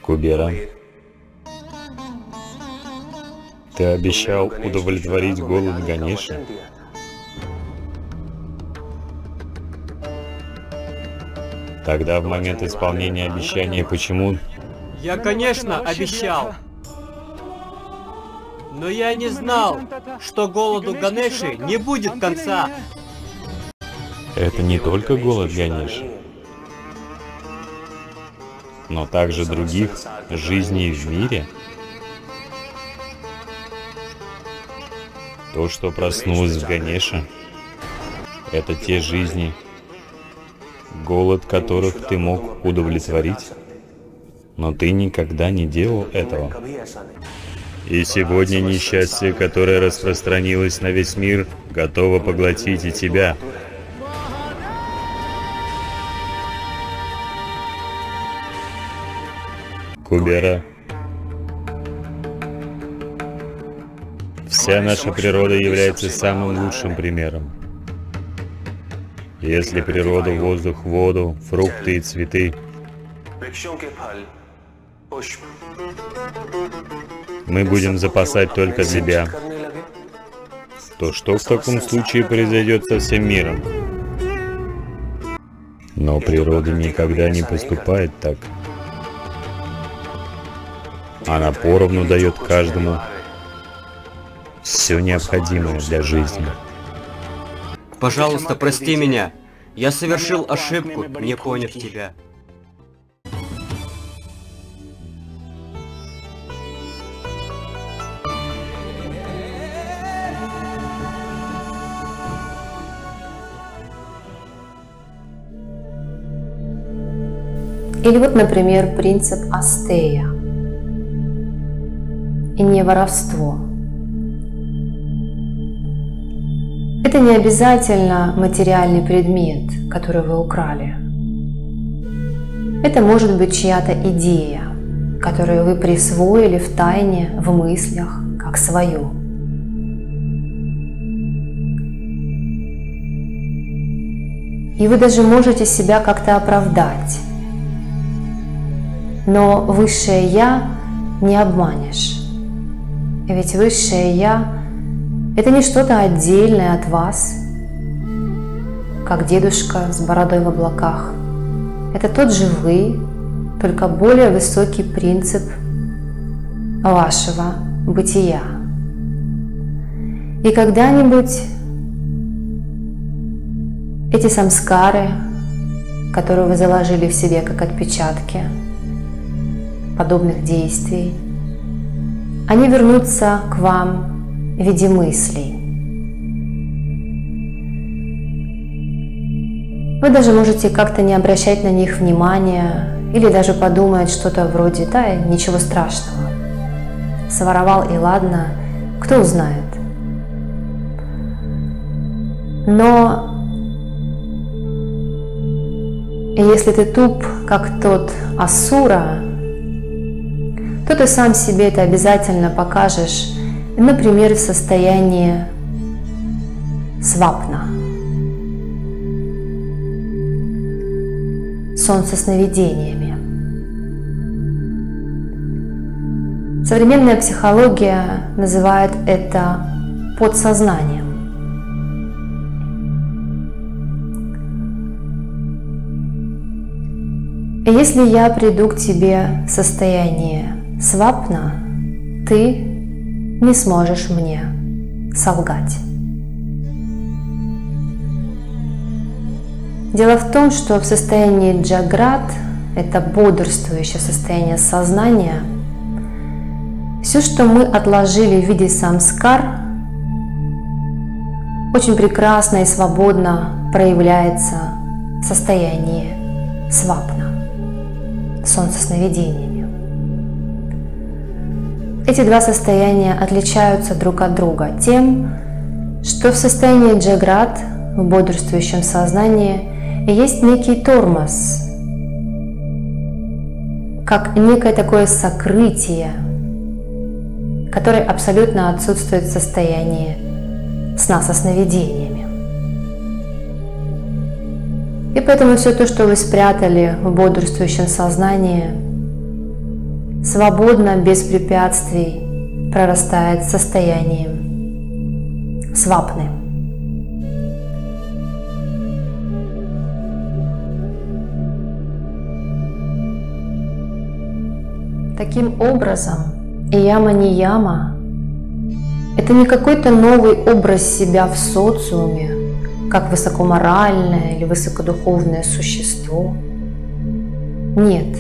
Кубера, ты обещал удовлетворить голод Ганеши? Тогда в момент исполнения обещания почему? Я, конечно, обещал. Но я не знал, что голоду Ганеши не будет конца. Это не только голод Ганеши, но также других жизней в мире. То, что проснулось в Ганеше, это те жизни, голод которых ты мог удовлетворить, но ты никогда не делал этого. И сегодня несчастье, которое распространилось на весь мир, готово поглотить и тебя. Кубера, вся наша природа является самым лучшим примером. Если природа, воздух, воду, фрукты и цветы, мы будем запасать только себя, то что в таком случае произойдет со всем миром? Но природа никогда не поступает так. Она поровну дает каждому все необходимое для жизни. Пожалуйста, прости меня. Я совершил ошибку, не поняв тебя. Или вот, например, принцип Астея и не воровство. Это не обязательно материальный предмет, который вы украли. Это может быть чья-то идея, которую вы присвоили в тайне, в мыслях, как свою. И вы даже можете себя как-то оправдать. Но высшее Я не обманешь. Ведь высшее Я – это не что-то отдельное от вас, как дедушка с бородой в облаках. Это тот же вы, только более высокий принцип вашего бытия. И когда-нибудь эти самскары, которые вы заложили в себе как отпечатки подобных действий, они вернутся к вам в виде мыслей. Вы даже можете как-то не обращать на них внимания или даже подумать что-то вроде «да, ничего страшного, своровал и ладно, кто узнает». Но если ты туп, как тот Асура, то ты сам себе это обязательно покажешь, например, в состоянии свапна, сон со сновидениями. Современная психология называет это подсознанием. И если я приду к тебе в состояние свапна, ты не сможешь мне солгать. Дело в том, что в состоянии джаграт, это бодрствующее состояние сознания, все, что мы отложили в виде самскар, очень прекрасно и свободно проявляется в состоянии свапна, сон со сновидениями. Эти два состояния отличаются друг от друга тем, что в состоянии джаграт, в бодрствующем сознании, есть некий тормоз, как некое такое сокрытие, которое абсолютно отсутствует в состоянии сна со сновидениями. И поэтому все то, что вы спрятали в бодрствующем сознании, свободно, без препятствий прорастает состоянием свапны. Таким образом, яма-нияма – это не какой-то новый образ себя в социуме, как высокоморальное или высокодуховное существо. Нет,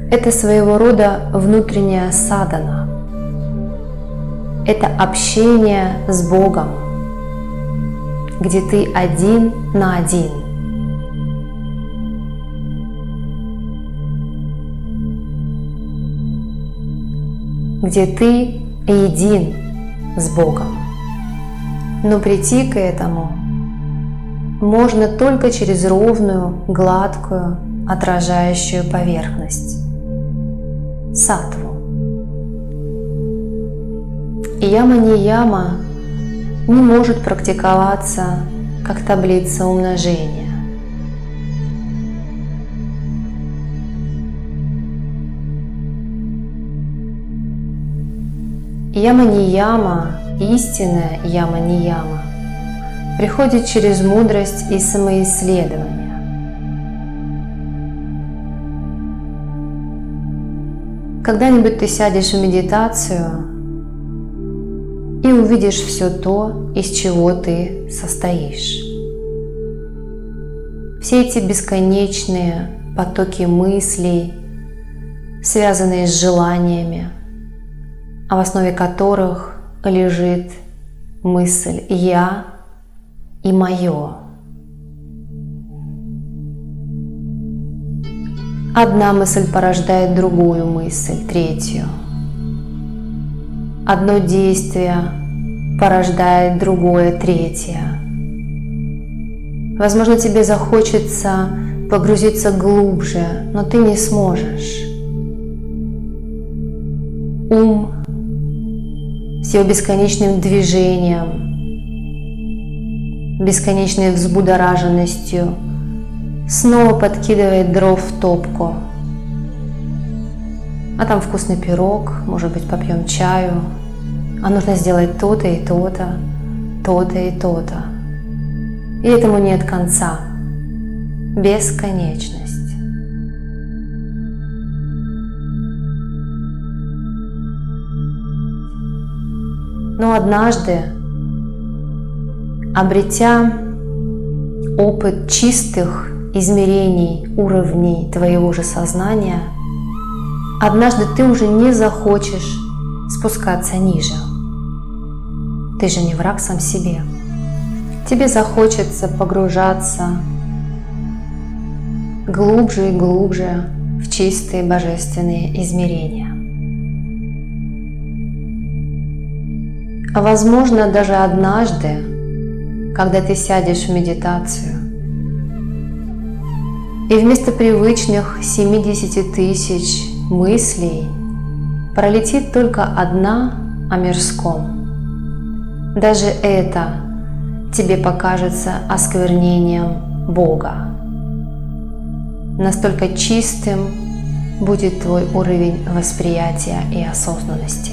это своего рода внутренняя садхана. Это общение с Богом, где ты один на один. Где ты един с Богом. Но прийти к этому можно только через ровную, гладкую, отражающую поверхность – саттву. И яма-нияма не может практиковаться как таблица умножения. Яма-нияма, истинная яма-нияма, приходит через мудрость и самоисследование. Когда-нибудь ты сядешь в медитацию и увидишь все то, из чего ты состоишь. Все эти бесконечные потоки мыслей, связанные с желаниями, а в основе которых лежит мысль «я» и «моё». Одна мысль порождает другую мысль, третью. Одно действие порождает другое, третье. Возможно, тебе захочется погрузиться глубже, но ты не сможешь. Ум с его бесконечным движением, бесконечной взбудораженностью снова подкидывает дров в топку. А там вкусный пирог, может быть, попьем чаю, а нужно сделать то-то и то-то, то-то и то-то. И этому нет конца. Бесконечность. Но однажды, обретя опыт чистых измерений, уровней твоего же сознания, однажды ты уже не захочешь спускаться ниже. Ты же не враг сам себе. Тебе захочется погружаться глубже и глубже в чистые божественные измерения. Возможно, даже однажды, когда ты сядешь в медитацию, и вместо привычных 70 тысяч мыслей пролетит только одна о мирском. Даже это тебе покажется осквернением Бога. Настолько чистым будет твой уровень восприятия и осознанности.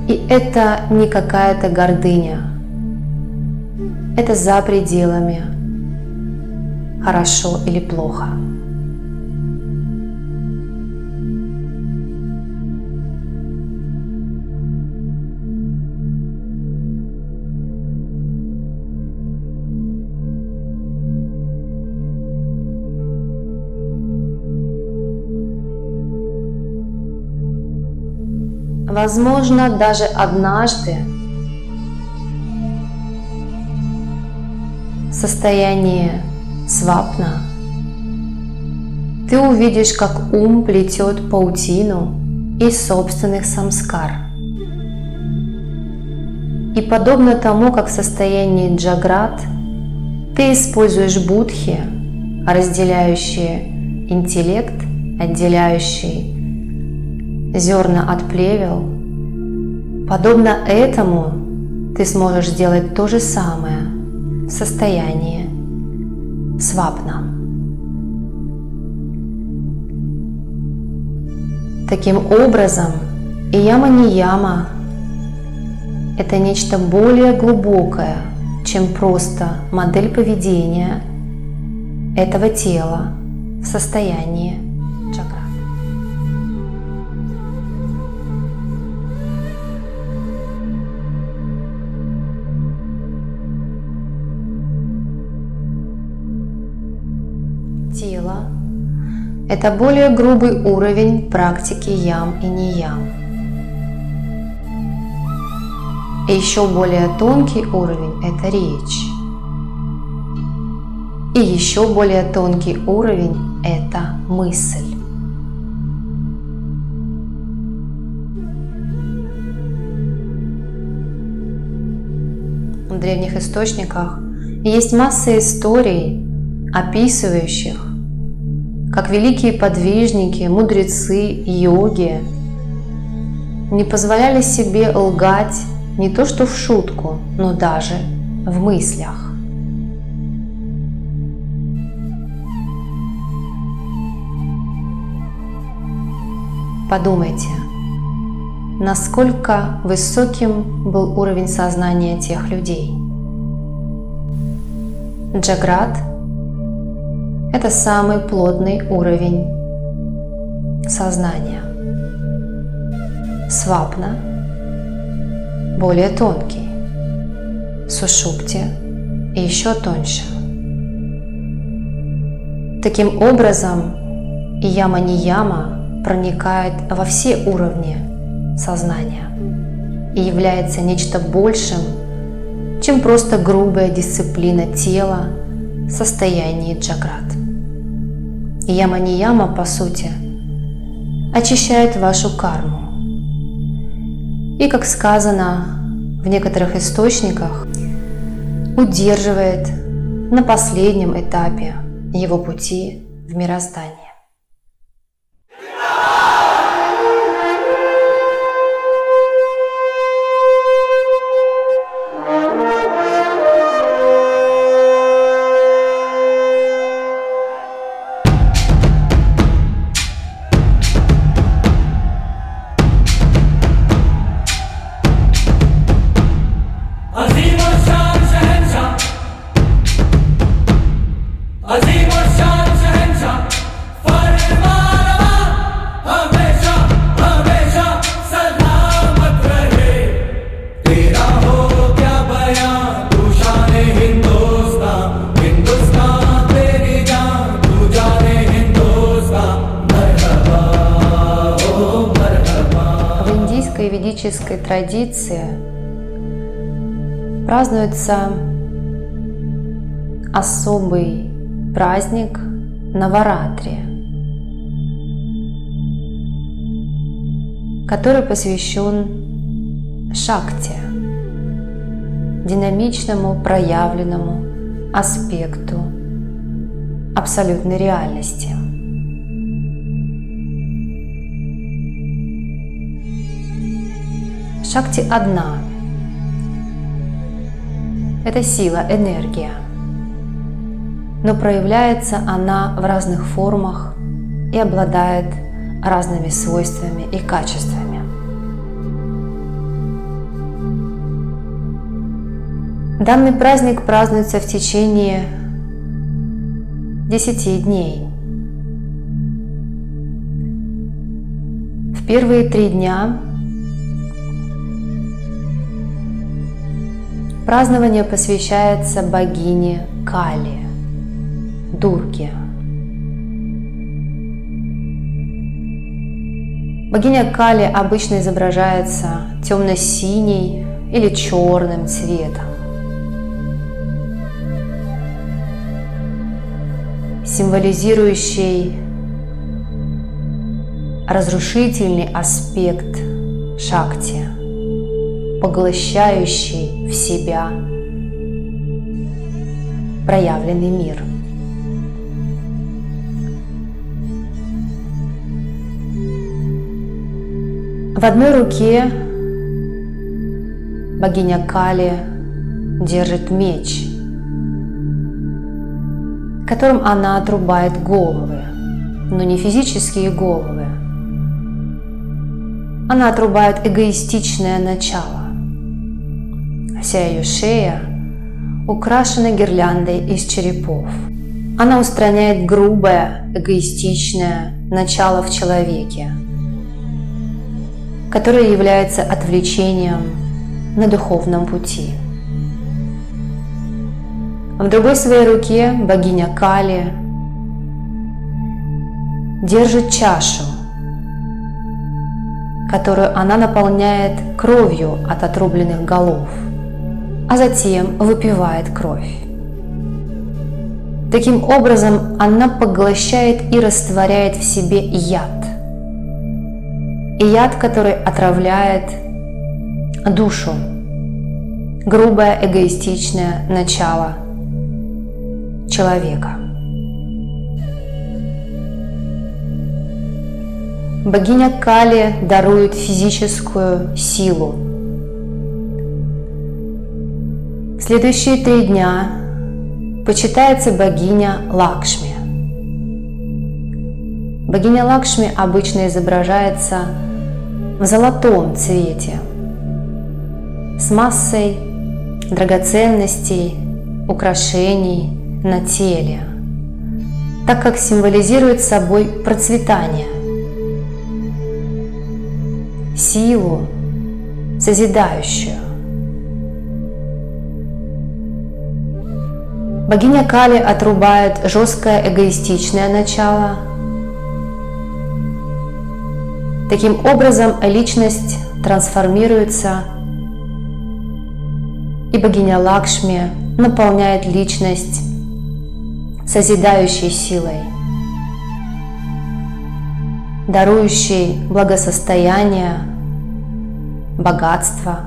И это не какая-то гордыня. Это за пределами хорошо или плохо. Возможно, даже однажды в состоянии свапна ты увидишь, как ум плетет паутину из собственных самскар. И подобно тому, как в состоянии джаграт ты используешь будхи, разделяющие интеллект, отделяющие зерна от плевел, подобно этому ты сможешь сделать то же самое в состоянии свапна. Таким образом, ияма-нияма – это нечто более глубокое, чем просто модель поведения этого тела в состоянии джаграт. Тело – это более грубый уровень практики ям и ниям. И еще более тонкий уровень – это речь. И еще более тонкий уровень – это мысль. В древних источниках есть масса историй, описывающих, как великие подвижники, мудрецы, йоги не позволяли себе лгать не то что в шутку, но даже в мыслях. Подумайте, насколько высоким был уровень сознания тех людей. Джаграт – это самый плотный уровень сознания. Свапна – более тонкий. Сушупти – еще тоньше. Таким образом, ияма-нияма проникает во все уровни сознания и является нечто большим, чем просто грубая дисциплина тела в состоянии джаграт. Ияма-нияма, по сути, очищает вашу карму. И, как сказано в некоторых источниках, удерживает на последнем этапе его пути в мироздание. В ведической традиции празднуется особый праздник Наваратри, который посвящен Шакти, динамичному проявленному аспекту абсолютной реальности. Шакти одна. Это сила, энергия. Но проявляется она в разных формах и обладает разными свойствами и качествами. Данный праздник празднуется в течение 10 дней. В первые 3 дня празднование посвящается богине Кали, Дурге. Богиня Кали обычно изображается темно-синей или черным цветом, символизирующий разрушительный аспект Шакти, поглощающий в себя проявленный мир. В одной руке богиня Кали держит меч, которым она отрубает головы, но не физические головы, она отрубает эгоистичное начало. Вся ее шея украшена гирляндой из черепов. Она устраняет грубое, эгоистичное начало в человеке, которое является отвлечением на духовном пути. В другой своей руке богиня Кали держит чашу, которую она наполняет кровью от отрубленных голов, а затем выпивает кровь. Таким образом, она поглощает и растворяет в себе яд. И яд, который отравляет душу, грубое эгоистичное начало человека. Богиня Кали дарует физическую силу. Следующие 3 дня почитается богиня Лакшми. Богиня Лакшми обычно изображается в золотом цвете, с массой драгоценностей, украшений на теле, так как символизирует собой процветание, силу, созидающую. Богиня Кали отрубает жесткое эгоистичное начало. Таким образом, личность трансформируется, и богиня Лакшми наполняет личность созидающей силой, дарующей благосостояние, богатство,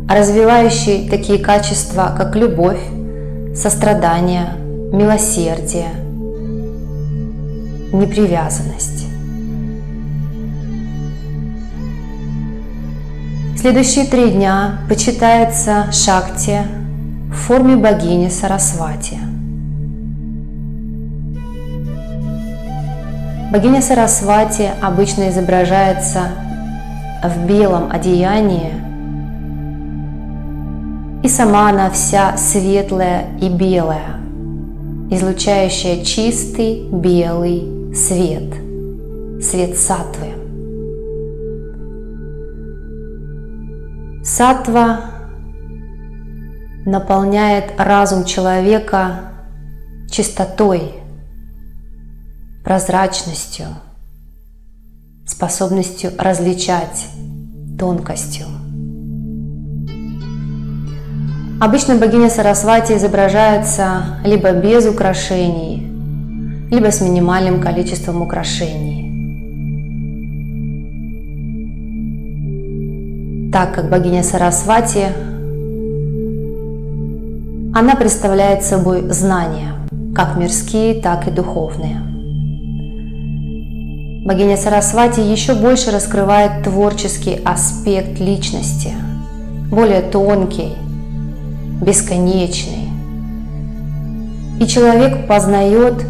развивающей такие качества, как любовь, сострадание, милосердие, непривязанность. Следующие 3 дня почитается Шакти в форме богини Сарасвати. Богиня Сарасвати обычно изображается в белом одеянии, и сама она вся светлая и белая, излучающая чистый белый свет, свет саттвы. Саттва наполняет разум человека чистотой, прозрачностью, способностью различать, тонкостью. Обычно богиня Сарасвати изображается либо без украшений, либо с минимальным количеством украшений. Так как богиня Сарасвати, она представляет собой знания, как мирские, так и духовные. Богиня Сарасвати еще больше раскрывает творческий аспект личности, более тонкий, бесконечный. И человек познает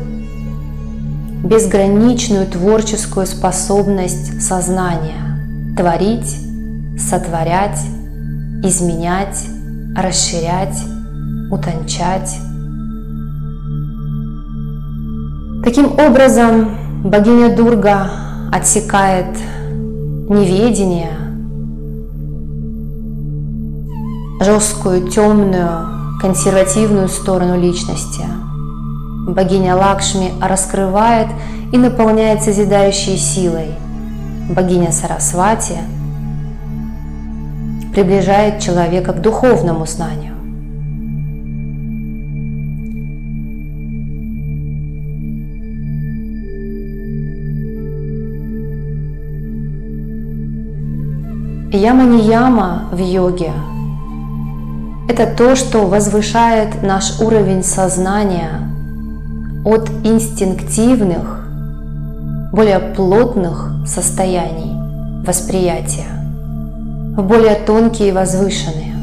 безграничную творческую способность сознания творить, сотворять, изменять, расширять, утончать. Таким образом, богиня Дурга отсекает неведение, жесткую, темную, консервативную сторону личности. Богиня Лакшми раскрывает и наполняет созидающей силой. Богиня Сарасвати приближает человека к духовному знанию. Яма-нияма в йоге – это то, что возвышает наш уровень сознания от инстинктивных, более плотных состояний восприятия в более тонкие и возвышенные.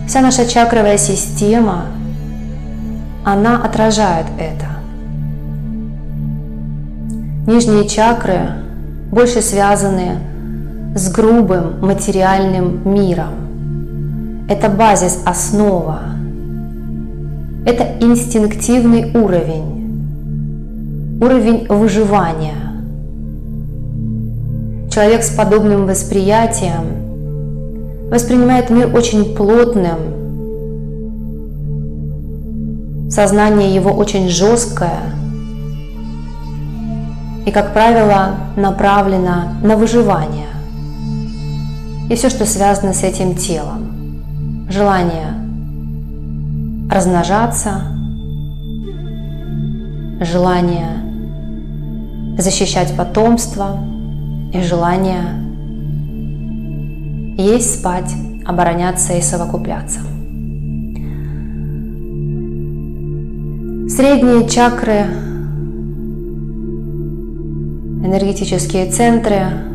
Вся наша чакровая система, она отражает это. Нижние чакры больше связаны с грубым материальным миром. Это базис, основа. Это инстинктивный уровень, уровень выживания. Человек с подобным восприятием воспринимает мир очень плотным, сознание его очень жесткое и, как правило, направлено на выживание и все, что связано с этим телом. Желание размножаться, желание защищать потомство и желание есть, спать, обороняться и совокупляться. Средние чакры, энергетические центры,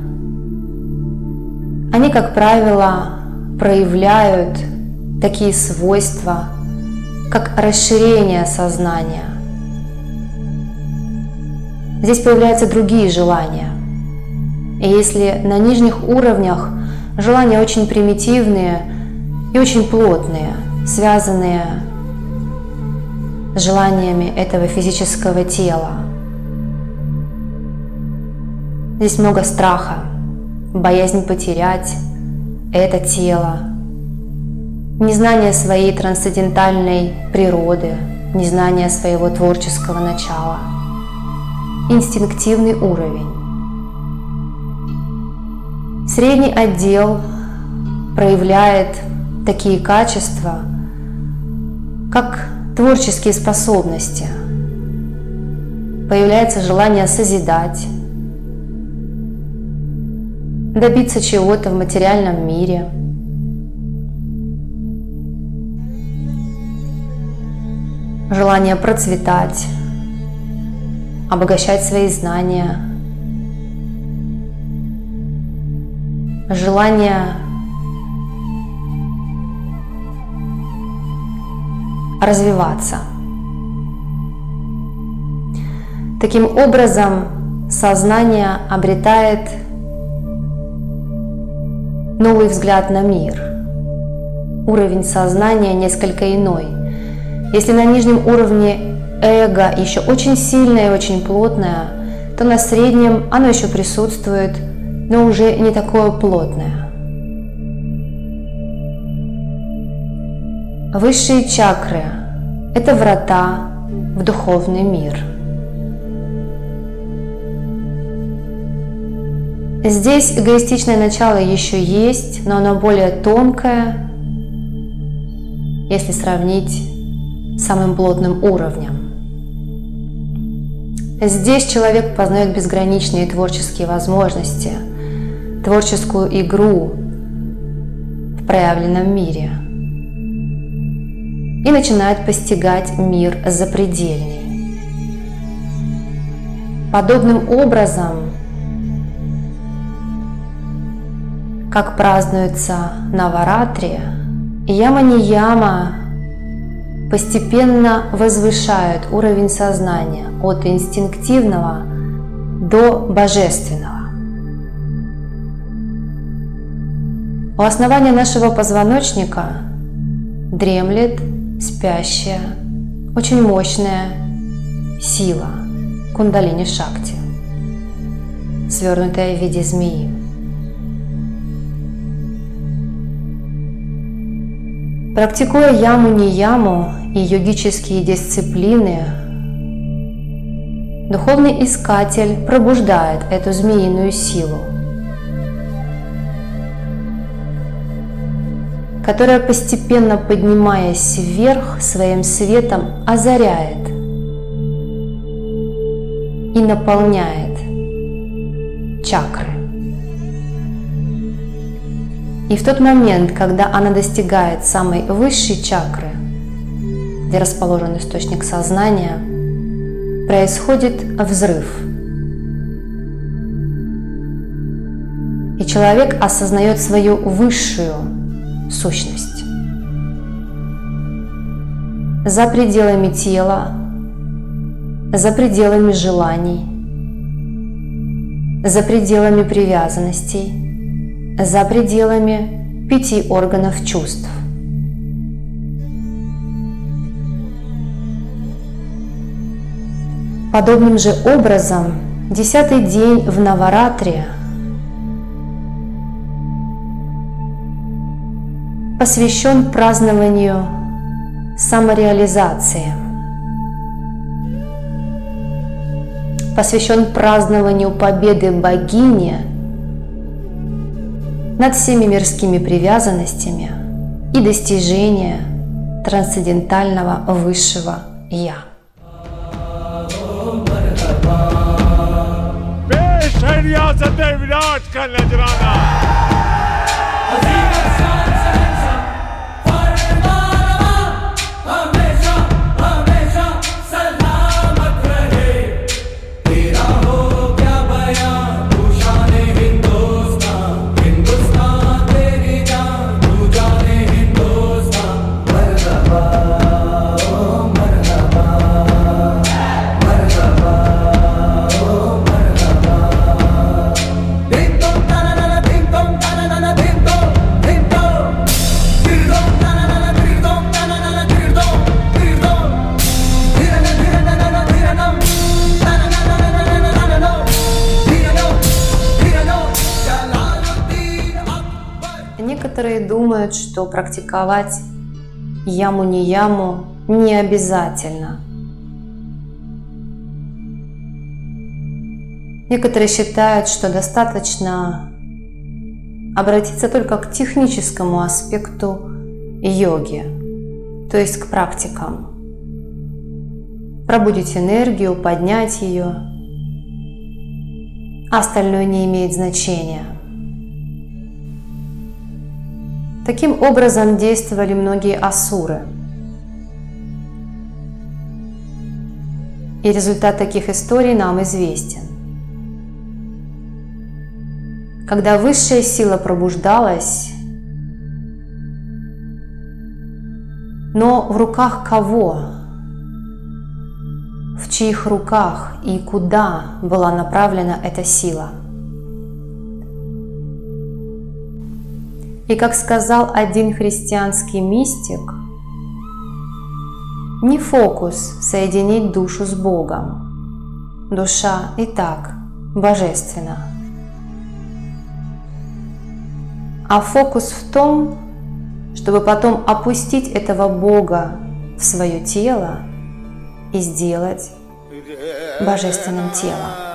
они, как правило, проявляют такие свойства, как расширение сознания. Здесь появляются другие желания. И если на нижних уровнях желания очень примитивные и очень плотные, связанные с желаниями этого физического тела, здесь много страха, боязнь потерять это тело, незнание своей трансцендентальной природы, незнание своего творческого начала, инстинктивный уровень. Средний отдел проявляет такие качества, как творческие способности. Появляется желание созидать, добиться чего-то в материальном мире. Желание процветать, обогащать свои знания, желание развиваться. Таким образом, сознание обретает новый взгляд на мир. Уровень сознания несколько иной. Если на нижнем уровне эго еще очень сильное и очень плотное, то на среднем оно еще присутствует, но уже не такое плотное. Высшие чакры – это врата в духовный мир. Здесь эгоистичное начало еще есть, но оно более тонкое, если сравнить с самым плотным уровнем. Здесь человек познает безграничные творческие возможности, творческую игру в проявленном мире и начинает постигать мир запредельный. Подобным образом, как празднуется Наваратри, яма-нияма постепенно возвышают уровень сознания от инстинктивного до божественного. У основания нашего позвоночника дремлет спящая, очень мощная сила кундалини-шакти, свернутая в виде змеи. Практикуя яму-нияму и йогические дисциплины, духовный искатель пробуждает эту змеиную силу, которая, постепенно поднимаясь вверх, своим светом озаряет и наполняет чакры. И в тот момент, когда она достигает самой высшей чакры, где расположен источник сознания, происходит взрыв. И человек осознает свою высшую сущность. За пределами тела, за пределами желаний, за пределами привязанностей, за пределами 5 органов чувств. Подобным же образом 10-й день в Наваратре посвящен празднованию самореализации, посвящен празднованию победы богини над всеми мирскими привязанностями и достижения трансцендентального высшего Я. Некоторые думают, что практиковать яму-не-яму не обязательно. Некоторые считают, что достаточно обратиться только к техническому аспекту йоги, то есть к практикам. Пробудить энергию, поднять ее, а остальное не имеет значения. Таким образом действовали многие асуры. И результат таких историй нам известен. Когда высшая сила пробуждалась, но в руках кого? В чьих руках и куда была направлена эта сила? И как сказал один христианский мистик, не фокус соединить душу с Богом. Душа и так божественна. А фокус в том, чтобы потом опустить этого Бога в свое тело и сделать божественным телом.